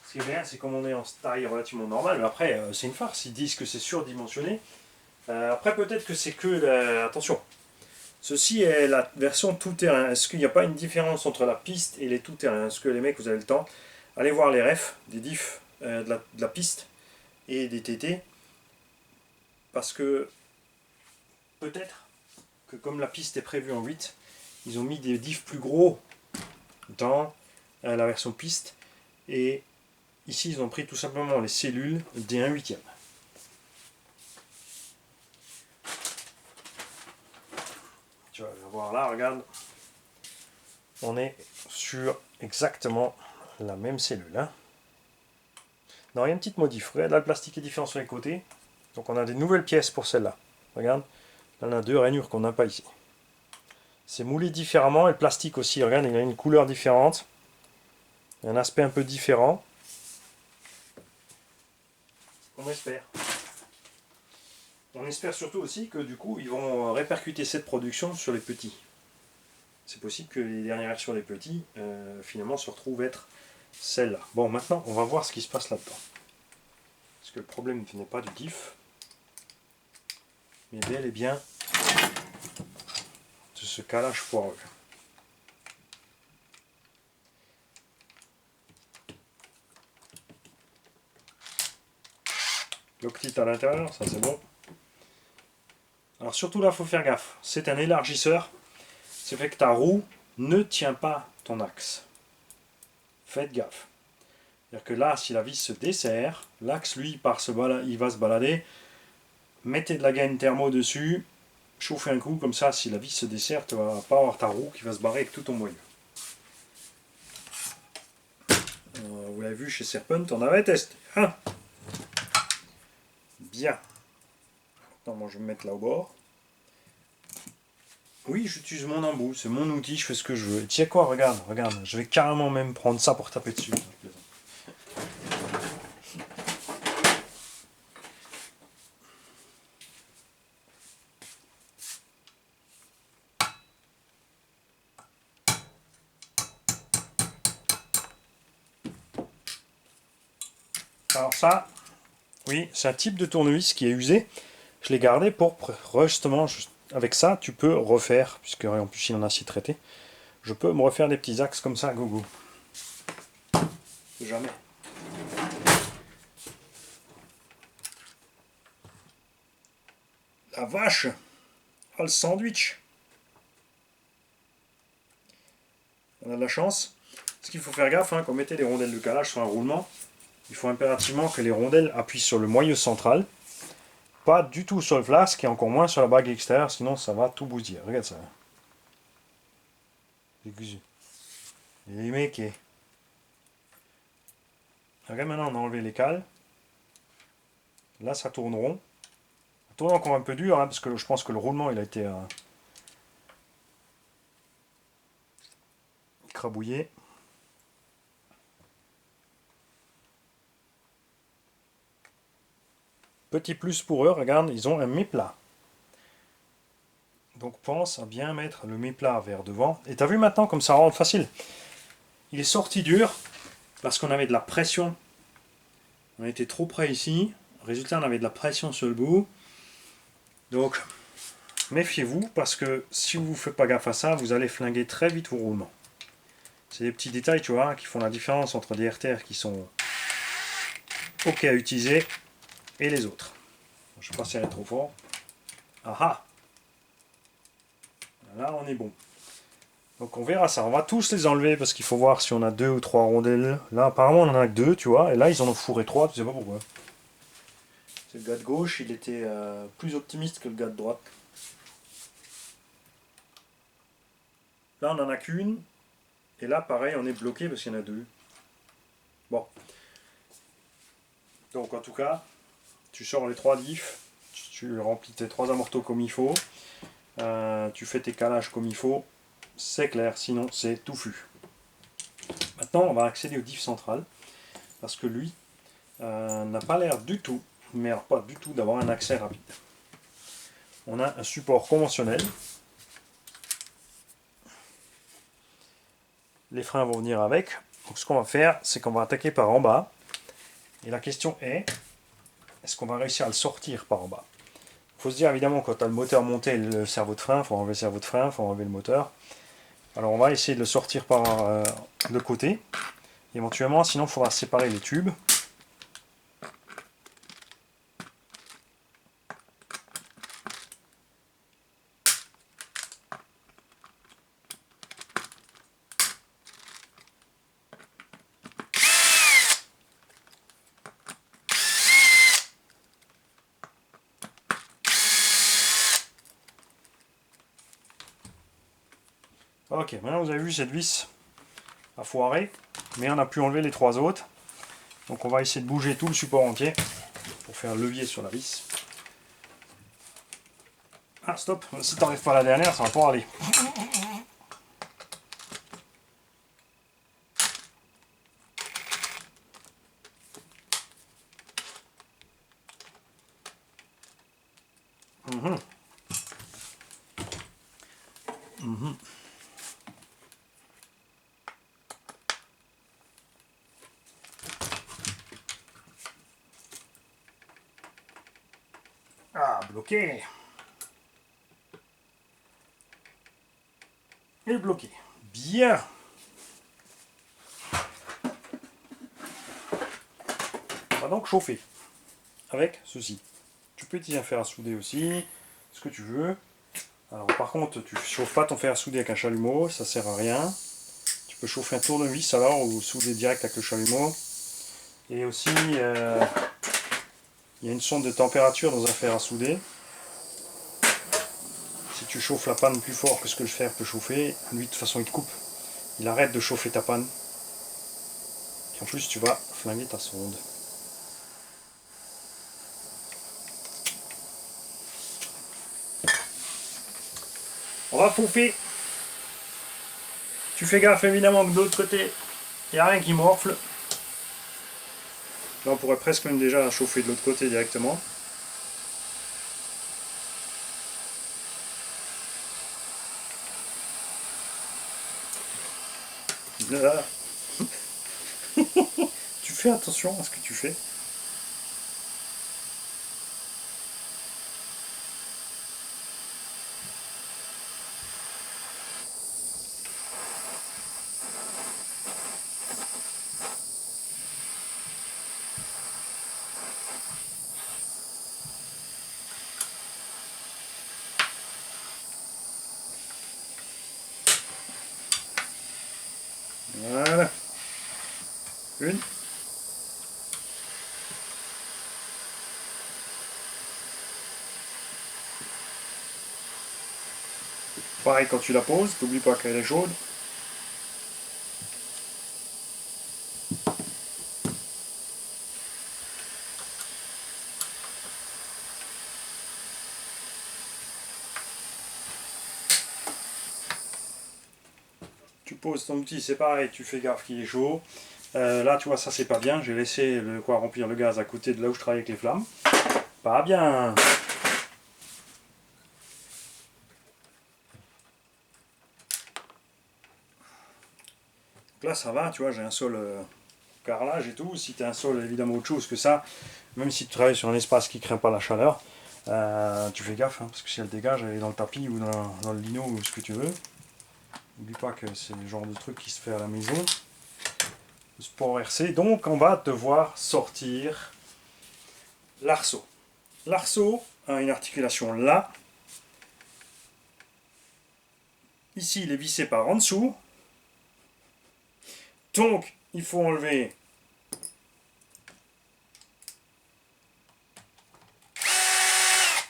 Ce qui est bien, c'est comme on est en taille relativement normale, mais après, c'est une farce. Ils disent que c'est surdimensionné. Après, peut-être que c'est que... Attention, ceci est la version tout-terrain. Est-ce qu'il n'y a pas une différence entre la piste et les tout-terrain? Est-ce que les mecs, vous avez le temps? Allez voir les refs des diffs de la piste et des TT. Parce que peut-être que comme la piste est prévue en 8, ils ont mis des diffs plus gros dans la version piste. Et ici, ils ont pris tout simplement les cellules des 1/8. Tu vas voir là, regarde. On est sur exactement la même cellule. Hein. Non, il y a une petite modif. Regarde, là, le plastique est différent sur les côtés. Donc on a des nouvelles pièces pour celle-là. Regarde, là, on a 2 rainures qu'on n'a pas ici. C'est moulé différemment et le plastique aussi. Regarde, il a une couleur différente. Il y a un aspect un peu différent. On espère. On espère surtout aussi que du coup, ils vont répercuter cette production sur les petits. C'est possible que les dernières versions des petits, finalement, se retrouvent être celle-là. Bon, maintenant, on va voir ce qui se passe là-dedans. Parce que le problème ne venait pas du diff, mais bel et bien de ce calage foireux. L'octite à l'intérieur, ça c'est bon. Alors surtout là, il faut faire gaffe. C'est un élargisseur. C'est fait que ta roue ne tient pas ton axe. Faites gaffe. C'est-à-dire que là, si la vis se desserre, l'axe, lui, il va se balader. Mettez de la gaine thermo dessus. Chauffez un coup, comme ça, si la vis se desserre, tu ne vas pas avoir ta roue qui va se barrer avec tout ton moyeu. Vous l'avez vu chez Serpent, on avait testé. Hein, bien. Maintenant, moi, je vais me mettre là au bord. Oui, j'utilise mon embout, c'est mon outil, je fais ce que je veux. Et tu sais quoi, regarde, je vais carrément même prendre ça pour taper dessus. Alors ça, oui, c'est un type de tournevis qui est usé. Je l'ai gardé pour justement, avec ça, tu peux refaire, puisque en plus il en a acier traité, je peux me refaire des petits axes comme ça, gogo. Jamais. La vache! Oh, le sandwich! On a de la chance. Ce qu'il faut faire gaffe, hein, quand on mettait les rondelles de calage sur un roulement, il faut impérativement que les rondelles appuient sur le moyeu central, pas du tout sur le flasque et encore moins sur la bague extérieure, sinon ça va tout bousiller. Regarde ça. Les mecs. Regarde, maintenant on a enlevé les cales. Là ça tourne rond. Ça tourne encore un peu dur, hein, parce que je pense que le roulement il a été écrabouillé. Petit plus pour eux, regarde, ils ont un méplat. Donc pense à bien mettre le méplat vers devant. Et t'as vu maintenant comme ça rentre facile. Il est sorti dur parce qu'on avait de la pression. On était trop près ici. Résultat, on avait de la pression sur le bout. Donc, méfiez-vous parce que si vous ne faites pas gaffe à ça, vous allez flinguer très vite vos roulements. C'est des petits détails, tu vois, qui font la différence entre des RTR qui sont OK à utiliser et les autres. Je ne vais pas serrer trop fort. Ah ah! Là, on est bon. Donc on verra ça. On va tous les enlever parce qu'il faut voir si on a 2 ou 3 rondelles. Là, apparemment, on en a que 2, tu vois. Et là, ils en ont fourré 3, tu sais pas pourquoi. C'est le gars de gauche, il était plus optimiste que le gars de droite. Là, on n'en a qu'une. Et là, pareil, on est bloqué parce qu'il y en a 2. Bon. Donc, en tout cas, tu sors les 3 diffs. Tu remplis tes 3 amortos comme il faut. Tu fais tes calages comme il faut. C'est clair, sinon c'est touffu. Maintenant, on va accéder au diff central. Parce que lui n'a pas l'air du tout, mais alors pas du tout, d'avoir un accès rapide. on a un support conventionnel. Les freins vont venir avec. Donc ce qu'on va faire, c'est qu'on va attaquer par en bas. Et la question est-ce qu'on va réussir à le sortir par en bas? Il faut se dire évidemment quand tu as le moteur monté et le cerveau de frein, il faut enlever le cerveau de frein, il faut enlever le moteur. Alors on va essayer de le sortir par le côté. Éventuellement, sinon il faudra séparer les tubes. Ok, maintenant vous avez vu cette vis a foiré, mais on a pu enlever les 3 autres. Donc on va essayer de bouger tout le support entier pour faire levier sur la vis. Ah stop, si tu n'enlèves pas la dernière, ça va pas aller. Ah, bloqué. Et bloqué. Bien. On va donc chauffer avec ceci. Tu peux utiliser un fer à souder aussi, ce que tu veux. Alors par contre, tu ne chauffes pas ton fer à souder avec un chalumeau, ça sert à rien. Tu peux chauffer un tournevis alors ou souder direct avec le chalumeau. Et aussi, il y a une sonde de température dans un fer à souder. Si tu chauffes la panne plus fort que ce que le fer peut chauffer, lui de toute façon il te coupe. Il arrête de chauffer ta panne. Et en plus tu vas flinguer ta sonde. On va chauffer. Tu fais gaffe évidemment que de l'autre côté, il n'y a rien qui morfle. Là on pourrait presque même déjà chauffer de l'autre côté directement. Là. Tu fais attention à ce que tu fais. Voilà. Une. Pareil quand tu la poses, n'oublie pas qu'elle est chaude. Tu poses ton outil, c'est pareil, tu fais gaffe qu'il est chaud. Là tu vois ça c'est pas bien, j'ai laissé quoi remplir le gaz à côté de là où je travaille avec les flammes. Pas bien. Donc là ça va, tu vois, j'ai un sol carrelage et tout. Si tu as un sol évidemment autre chose que ça, même si tu travailles sur un espace qui ne craint pas la chaleur, tu fais gaffe, hein, parce que si elle dégage, elle est dans le tapis ou dans le lino ou ce que tu veux. N'oublie pas que c'est le genre de truc qui se fait à la maison. Le sport RC, donc on va devoir sortir l'arceau. L'arceau a une articulation là. Ici il est vissé par en dessous. Donc il faut enlever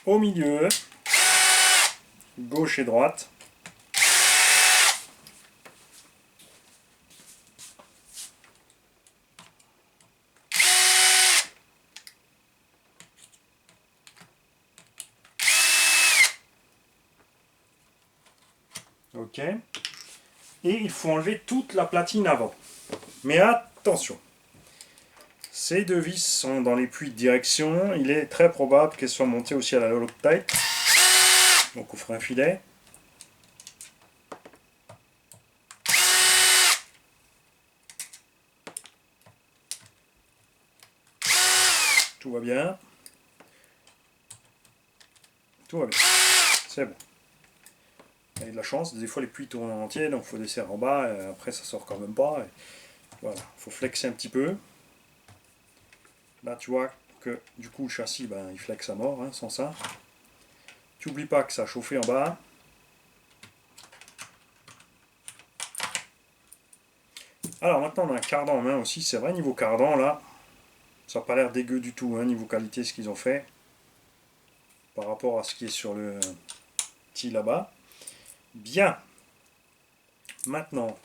au milieu, gauche et droite. Ok. Et il faut enlever toute la platine avant. Mais attention, ces deux vis sont dans les puits de direction. Il est très probable qu'elles soient montées aussi à la Loctite. Donc on fera un filet. Tout va bien. Tout va bien. C'est bon. Il y a de la chance, des fois les puits tournent en entier, donc il faut desserrer en bas, et après ça sort quand même pas. Et voilà, il faut flexer un petit peu. Là tu vois que du coup le châssis, ben, il flexe à mort, hein, sans ça. Tu n'oublies pas que ça a chauffé en bas. Alors maintenant on a un cardan en main aussi, c'est vrai niveau cardan là, ça n'a pas l'air dégueu du tout, hein, niveau qualité ce qu'ils ont fait. Par rapport à ce qui est sur le petit là-bas. Bien. Maintenant,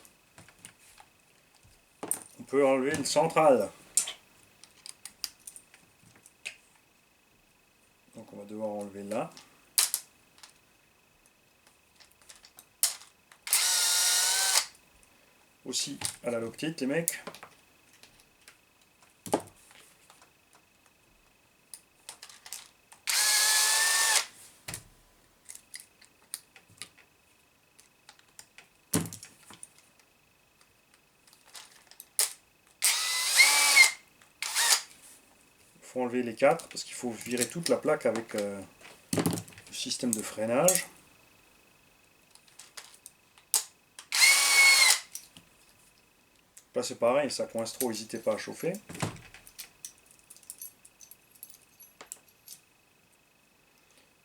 on peut enlever le central. Donc on va devoir enlever là. Aussi à la loctite les mecs. Il faut enlever les 4 parce qu'il faut virer toute la plaque avec le système de freinage. Là c'est pareil, ça coince trop, n'hésitez pas à chauffer.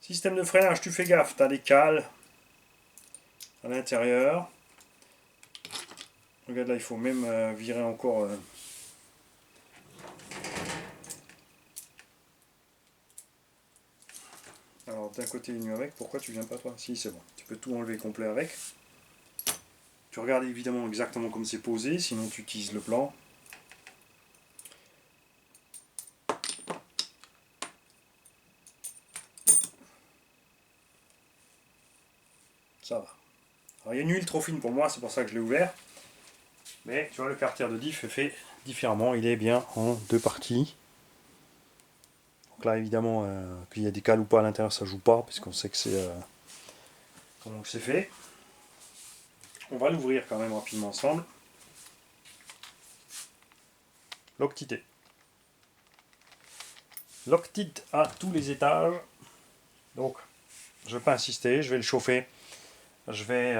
Système de freinage, tu fais gaffe, tu as des cales à l'intérieur. Regarde là, il faut même virer encore... Alors d'un côté il est mieux avec, pourquoi tu viens pas toi? Si c'est bon, tu peux tout enlever complet avec. Tu regardes évidemment exactement comme c'est posé, sinon tu utilises le plan. Ça va. Alors il y a une huile trop fine pour moi, c'est pour ça que je l'ai ouvert. Mais tu vois, le carter de diff est fait différemment, il est bien en 2 parties. Donc là évidemment, qu'il y a des cales ou pas à l'intérieur, ça joue pas, puisqu'on sait que c'est comment c'est fait. On va l'ouvrir quand même rapidement ensemble. Loctité. Loctite à tous les étages. Donc, je ne vais pas insister, je vais le chauffer. Je vais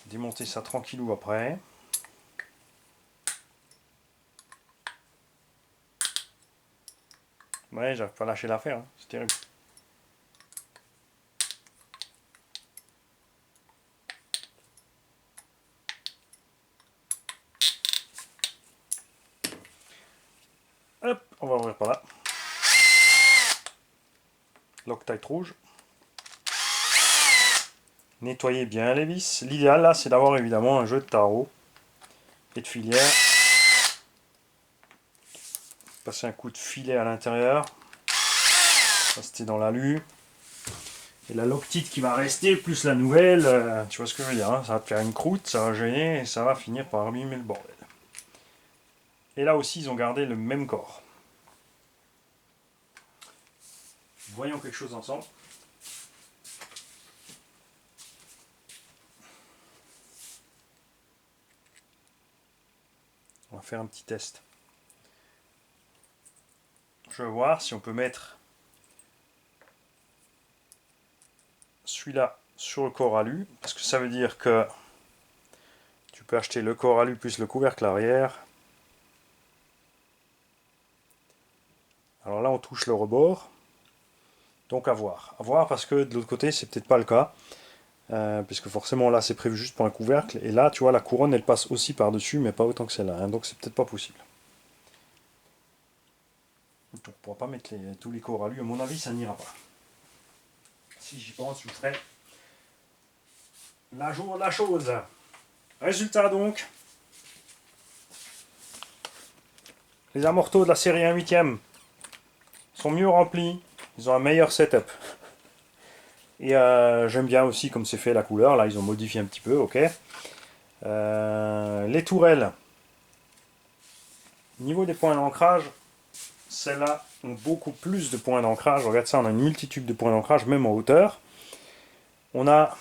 démonter ça tranquillou après. Ouais, j'arrive pas à lâcher l'affaire, hein. C'est terrible. Hop, on va ouvrir par là. Loctite rouge. Nettoyez bien les vis. L'idéal là, c'est d'avoir évidemment un jeu de tarot et de filière. Passer un coup de filet à l'intérieur. Ça c'était dans l'alu. Et la loctite qui va rester, plus la nouvelle, tu vois ce que je veux dire, hein, ça va te faire une croûte, ça va gêner et ça va finir par abîmer le bordel. Et là aussi, ils ont gardé le même corps. Voyons quelque chose ensemble. On va faire un petit test. Je vais voir si on peut mettre celui-là sur le corps alu, parce que ça veut dire que tu peux acheter le corps alu plus le couvercle arrière. Alors là on touche le rebord, donc à voir. À voir parce que de l'autre côté c'est peut-être pas le cas, puisque forcément là c'est prévu juste pour un couvercle, et là tu vois la couronne elle passe aussi par dessus mais pas autant que celle-là, hein, donc c'est peut-être pas possible. On ne pourra pas mettre tous les corps alu, à mon avis ça n'ira pas. Si j'y pense, je ferai la jour de la chose. Résultat donc, les amortos de la série 1/8 sont mieux remplis, ils ont un meilleur setup. Et j'aime bien aussi comme c'est fait la couleur, là ils ont modifié un petit peu, ok. Les tourelles, niveau des points d'ancrage, celle-là ont beaucoup plus de points d'ancrage. Regarde ça, on a une multitude de points d'ancrage, même en hauteur. On a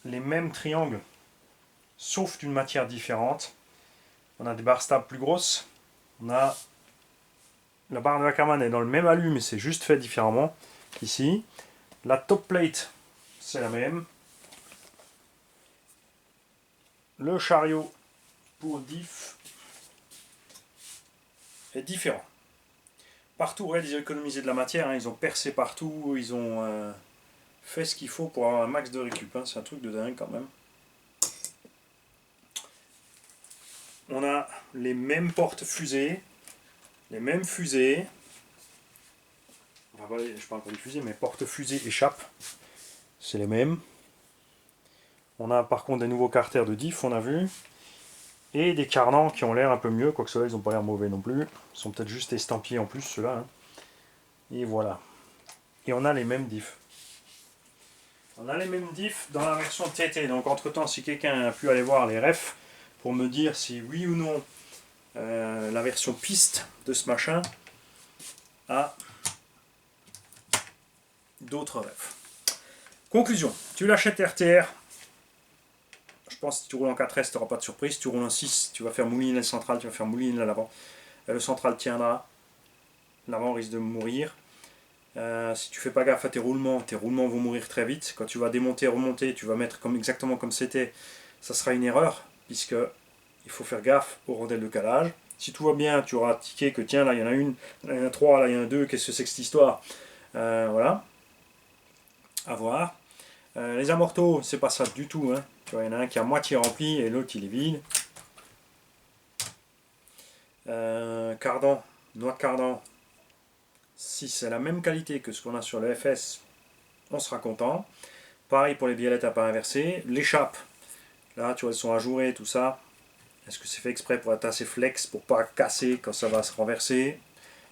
les mêmes triangles, sauf d'une matière différente. On a des barres stables plus grosses. On a la barre de Ackermann est dans le même alu, mais c'est juste fait différemment qu'ici. La top plate, c'est la même. Le chariot pour diff est différent. Partout, ils ont économisé de la matière, hein, ils ont percé partout, ils ont fait ce qu'il faut pour avoir un max de récup. Hein, c'est un truc de dingue quand même. On a les mêmes portes fusées, les mêmes fusées. Enfin, je parle pas des fusées, mais portes fusées échappent. C'est les mêmes. On a par contre des nouveaux carters de diff, on a vu. Et des carnans qui ont l'air un peu mieux, quoique ceux-là ils n'ont pas l'air mauvais non plus. Ils sont peut-être juste estampillés en plus ceux-là. Hein. Et voilà. Et on a les mêmes diffs. On a les mêmes diffs dans la version TT. Donc entre temps, si quelqu'un a pu aller voir les refs pour me dire si oui ou non la version piste de ce machin a d'autres refs. Conclusion, tu l'achètes RTR. Je pense que si tu roules en 4S, tu n'auras pas de surprise. Si tu roules en 6, tu vas faire mouline le central, tu vas faire mouline à l'avant. Le central tiendra. L'avant risque de mourir. Si tu fais pas gaffe à tes roulements vont mourir très vite. Quand tu vas démonter, remonter, tu vas mettre exactement comme c'était. Ça sera une erreur, puisque il faut faire gaffe aux rondelles de calage. Si tout va bien, tu auras tiqué que tiens, là il y en a une, là il y en a trois, là il y en a deux, qu'est-ce que c'est que cette histoire, voilà. À voir. Les amortos, c'est pas ça du tout. Hein. Tu vois, il y en a un qui est à moitié rempli et l'autre il est vide. Cardan, noix de cardan. Si c'est la même qualité que ce qu'on a sur le FS, on sera content. Pareil pour les biellettes à pas inversées. L'échappe, là tu vois, elles sont ajourées, tout ça. Est-ce que c'est fait exprès pour être assez flex, pour pas casser quand ça va se renverser?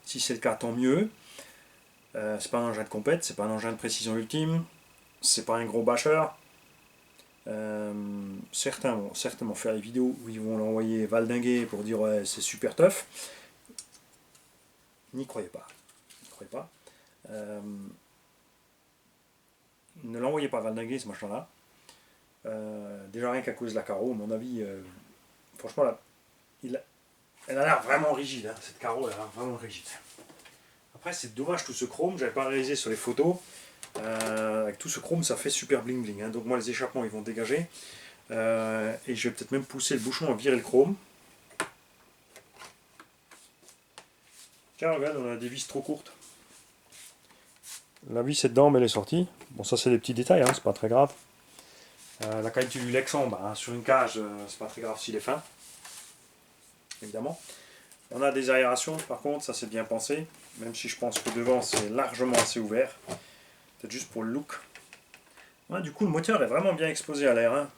Si c'est le cas, tant mieux. C'est pas un engin de compète, c'est pas un engin de précision ultime, c'est pas un gros bâcheur. Certains vont certainement faire les vidéos où ils vont l'envoyer valdinguer pour dire ouais, c'est super tough. N'y croyez pas. N'y croyez pas. Ne l'envoyez pas valdinguer ce machin-là. Déjà rien qu'à cause de la carreau, à mon avis, franchement, là, elle a l'air vraiment rigide. Hein. Cette carreau, elle a l'air vraiment rigide. Après, c'est dommage tout ce chrome, j'avais pas réalisé sur les photos. Avec tout ce chrome, ça fait super bling bling. Hein. Donc moi, les échappements, ils vont dégager. Et je vais peut-être même pousser le bouchon à virer le chrome. Tiens, regarde, on a des vis trop courtes. La vis est dedans, mais elle est sortie. Bon, ça, c'est des petits détails, hein, c'est pas très grave. La qualité du Lexan, bah, sur une cage, c'est pas très grave s'il est fin. Évidemment. On a des aérations, par contre, ça c'est bien pensé. Même si je pense que devant, c'est largement assez ouvert. Peut-être juste pour le look. Ouais, du coup, le moteur est vraiment bien exposé à l'air. Hein.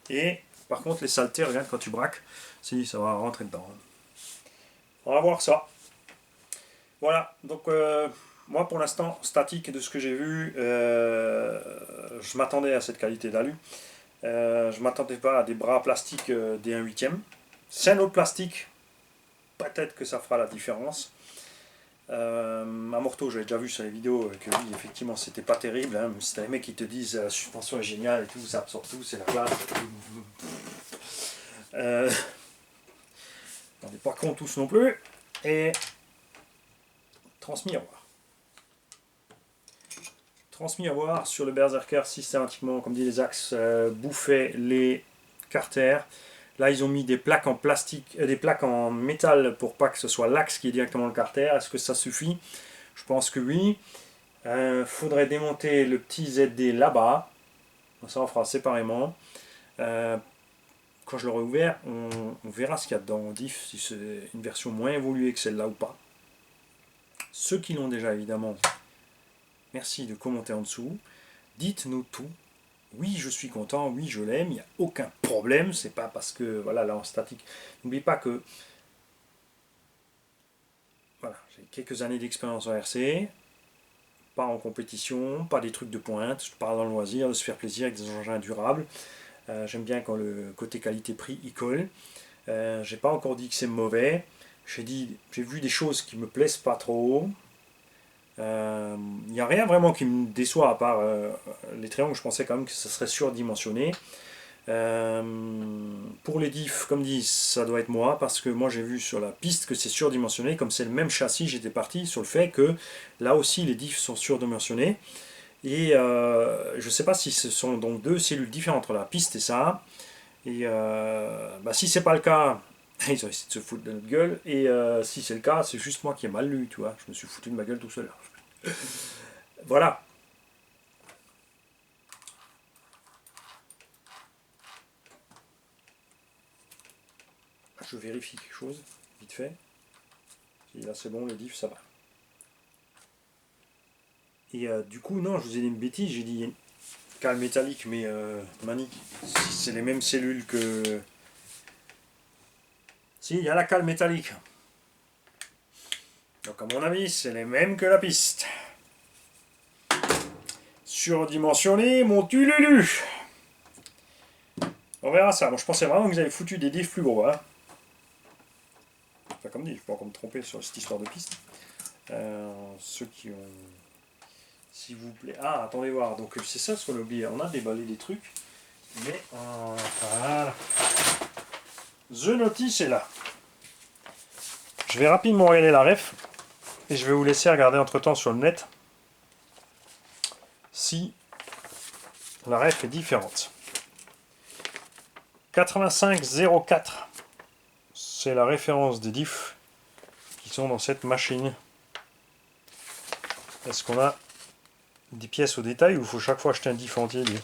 Et par contre, les saletés, regarde quand tu braques, si ça va rentrer dedans. On va voir ça. Voilà, donc moi pour l'instant, statique de ce que j'ai vu, je m'attendais à cette qualité d'alu. Je ne m'attendais pas à des bras plastiques des 1/8. C'est un autre plastique, peut-être que ça fera la différence. Amorto, j'avais déjà vu sur les vidéos que oui, effectivement, c'était pas terrible. Hein. C'était les mecs qui te disent la suspension est géniale et tout, ça absorbe tout, c'est la classe. On n'est pas cons tous non plus. Et transmis à voir. Transmis à voir sur le Berserker systématiquement, comme dit les axes, bouffaient les carters. Là, ils ont mis des plaques en plastique, des plaques en métal pour pas que ce soit l'axe qui est directement le carter. Est-ce que ça suffit? Je pense que oui. Faudrait démonter le petit ZD là-bas. Ça, on fera séparément. Quand je l'aurai ouvert, on verra ce qu'il y a dedans en diff, si c'est une version moins évoluée que celle-là ou pas. Ceux qui l'ont déjà, évidemment, merci de commenter en dessous. Dites-nous tout. Oui, je suis content, oui, je l'aime, il n'y a aucun problème. C'est pas parce que, voilà, là en statique. N'oubliez pas que, voilà, j'ai quelques années d'expérience en RC, pas en compétition, pas des trucs de pointe, je parle dans le loisir, de se faire plaisir avec des engins durables. J'aime bien quand le côté qualité-prix y colle. J'ai pas encore dit que c'est mauvais. J'ai vu des choses qui me plaisent pas trop. Il n'y a rien vraiment qui me déçoit à part les triangles. Je pensais quand même que ça serait surdimensionné. Pour les diffs, comme dit, ça doit être moi, parce que moi j'ai vu sur la piste que c'est surdimensionné. Comme c'est le même châssis, j'étais parti sur le fait que là aussi les diffs sont surdimensionnés. Et je ne sais pas si ce sont donc deux cellules différentes entre la piste et ça. Et si c'est pas le cas, ils ont essayé de se foutre de notre gueule. Et si c'est le cas, c'est juste moi qui ai mal lu, tu vois. Je me suis foutu de ma gueule tout seul. Voilà. Je vérifie quelque chose, vite fait. Et là c'est bon, le diff ça va. Et du coup, non, je vous ai dit une bêtise, j'ai dit cale métallique, mais manique. Si c'est les mêmes cellules que. Si, il y a la cale métallique. Donc à mon avis, c'est les mêmes que la piste. Surdimensionné, mon tululu. On verra ça. Moi, je pensais vraiment que vous avez foutu des diffs plus gros. Hein. Enfin, comme dit, je peux encore me tromper sur cette histoire de piste. Ceux qui ont... S'il vous plaît. Ah, attendez voir. Donc, c'est ça ce qu'on a oublié. On a déballé des trucs. Mais, voilà. The Notice est là. Je vais rapidement regarder la ref. Et je vais vous laisser regarder entre-temps sur le net. Si la ref est différente. 8504. C'est la référence des diffs qui sont dans cette machine. Est-ce qu'on a des pièces au détail ou il faut chaque fois acheter un diff entier lui?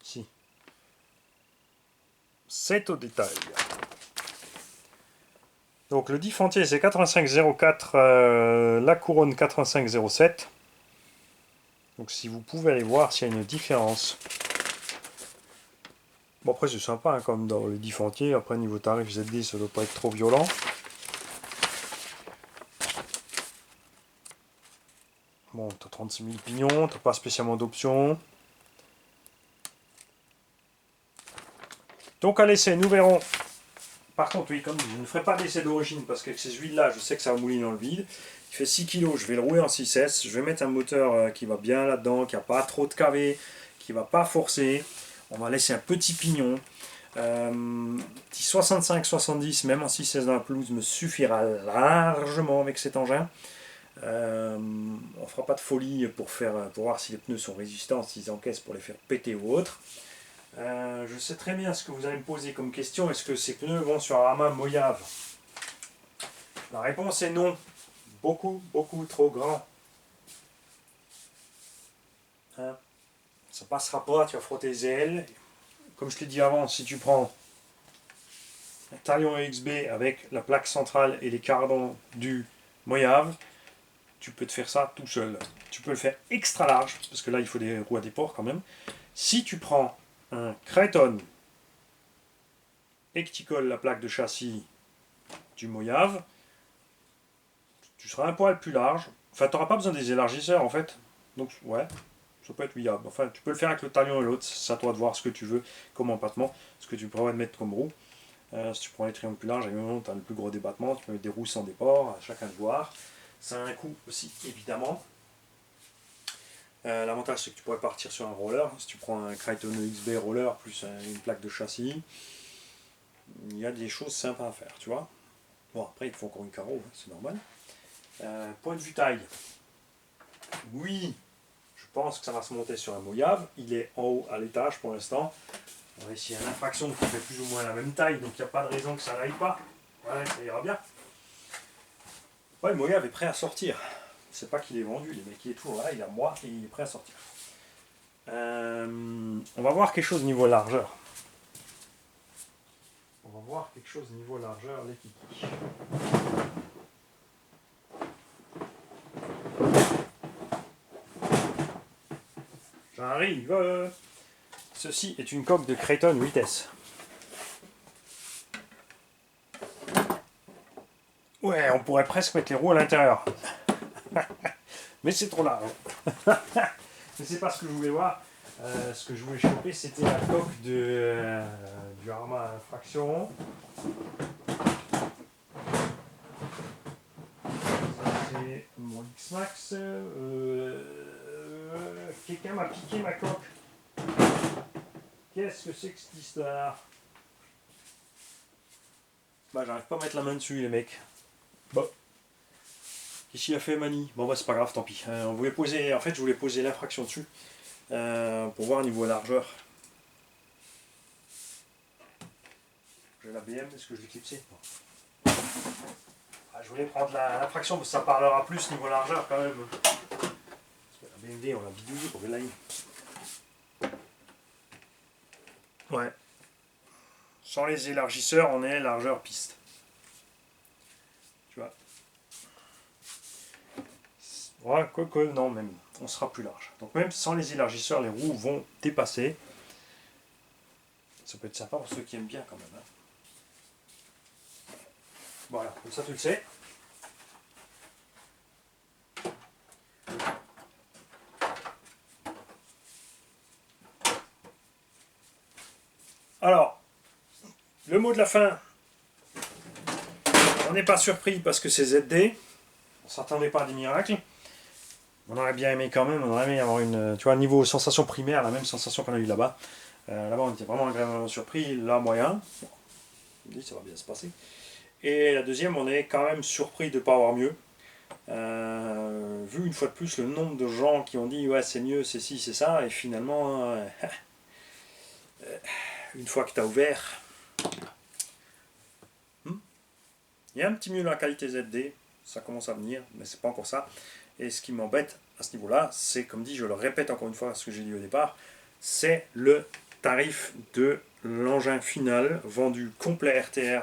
Si. C'est au détail. Donc le diff entier c'est 8504, la couronne 8507. Donc si vous pouvez aller voir s'il y a une différence. Bon après c'est sympa hein, comme dans le diff entier. Après niveau tarif ZD ça doit pas être trop violent. Bon, tu as 36 000 pignons, tu n'as pas spécialement d'options. Donc à l'essai, nous verrons. Par contre, oui, comme dit, je ne ferai pas d'essai d'origine parce qu'avec ces huiles-là, je sais que ça va mouler dans le vide. Il fait 6 kg, je vais le rouler en 6S. Je vais mettre un moteur qui va bien là-dedans, qui n'a pas trop de KV, qui ne va pas forcer. On va laisser un petit pignon. Petit 65-70, même en 6S dans la pelouse, me suffira largement avec cet engin. On fera pas de folie pour voir si les pneus sont résistants, s'ils encaissent pour les faire péter ou autre. Je sais très bien ce que vous allez me poser comme question. Est-ce que ces pneus vont sur un Rama Mojave? La réponse est non. Beaucoup, beaucoup trop grand. Hein, ça passera pas, tu vas frotter les ailes. Comme je t'ai dit avant, si tu prends un Talion EXB avec la plaque centrale et les cardans du Mojave, tu peux te faire ça tout seul. Tu peux le faire extra large, parce que là il faut des roues à déport quand même. Si tu prends un Creighton et que tu colles la plaque de châssis du Mojave, tu seras un poil plus large. Enfin, tu n'auras pas besoin des élargisseurs en fait. Donc, ouais, ça peut être viable. Enfin, tu peux le faire avec le talion et l'autre. C'est à toi de voir ce que tu veux comme empattement, ce que tu pourrais mettre comme roue. Si tu prends les triangles plus larges, évidemment, tu as le plus gros débattement. Tu peux mettre des roues sans déport, à chacun de voir. Ça a un coût aussi, évidemment. L'avantage, c'est que tu pourrais partir sur un roller. Si tu prends un Creighton XB roller plus une plaque de châssis, il y a des choses sympas à faire, tu vois. Bon, après, il te faut encore une carreau, hein, c'est normal. Point de vue taille. Oui, je pense que ça va se monter sur un Mojave. Il est en haut à l'étage pour l'instant. On va essayer une infraction qui fait plus ou moins la même taille, donc il n'y a pas de raison que ça n'aille pas. Ouais, ça ira bien. Ouais, le Mojave est prêt à sortir. C'est pas qu'il est vendu, les mecs, il est toujours là, il est à moi et il est prêt à sortir. On va voir quelque chose niveau largeur. On va voir quelque chose niveau largeur, les kikis. J'arrive. Ceci est une coque de Creighton 8S. Ouais, on pourrait presque mettre les roues à l'intérieur. Mais c'est trop large. Mais c'est pas ce que je voulais voir. Ce que je voulais choper, c'était la coque du Arma Infraction. brancher mon X-Max. Quelqu'un m'a piqué ma coque. Qu'est-ce que c'est que cette histoire? Bah, j'arrive pas à mettre la main dessus, les mecs. Bon. Qu'est-ce qu'il a fait, Mani? Bon, bah, c'est pas grave, tant pis. On voulait poser, en fait, je voulais poser l'infraction dessus pour voir niveau largeur. J'ai la BM, est-ce que je l'ai clipsé? Je voulais prendre l'infraction parce que ça parlera plus niveau largeur quand même. La BMD, on l'a bidouillé pour que l'aille. Ouais. Sans les élargisseurs, on est largeur piste. Tu vois. Ouais, quoi, non, même. On sera plus large. Donc même sans les élargisseurs, les roues vont dépasser. Ça peut être sympa pour ceux qui aiment bien quand même. Hein. Voilà, comme ça tu le sais. Alors, le mot de la fin, on n'est pas surpris parce que c'est ZD. On ne s'attendait pas à des miracles. On aurait bien aimé quand même, on aurait aimé avoir une, tu vois, niveau sensation primaire, la même sensation qu'on a eu là-bas. Là-bas, on était vraiment agréablement surpris, là, moyen. Bon, on dit ça va bien se passer. Et la deuxième, on est quand même surpris de ne pas avoir mieux. Vu une fois de plus le nombre de gens qui ont dit ouais c'est mieux, c'est ci, c'est ça, et finalement une fois que tu as ouvert, il y a un petit mieux dans la qualité ZD, ça commence à venir, mais c'est pas encore ça. Et ce qui m'embête à ce niveau-là, c'est comme dit, je le répète encore une fois ce que j'ai dit au départ, c'est le tarif de l'engin final vendu complet RTR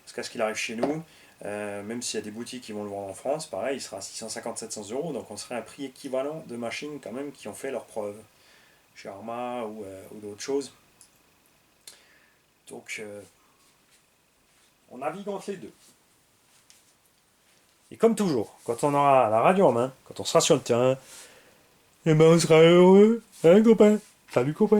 jusqu'à ce qu'il arrive chez nous. Même s'il y a des boutiques qui vont le vendre en France, pareil, il sera à 650-700 €, donc on serait à un prix équivalent de machines quand même qui ont fait leurs preuves chez Arma ou d'autres choses. Donc on navigue entre les deux. Et comme toujours, quand on aura la radio en main, quand on sera sur le terrain, eh ben on sera heureux, hein copain? Salut copain!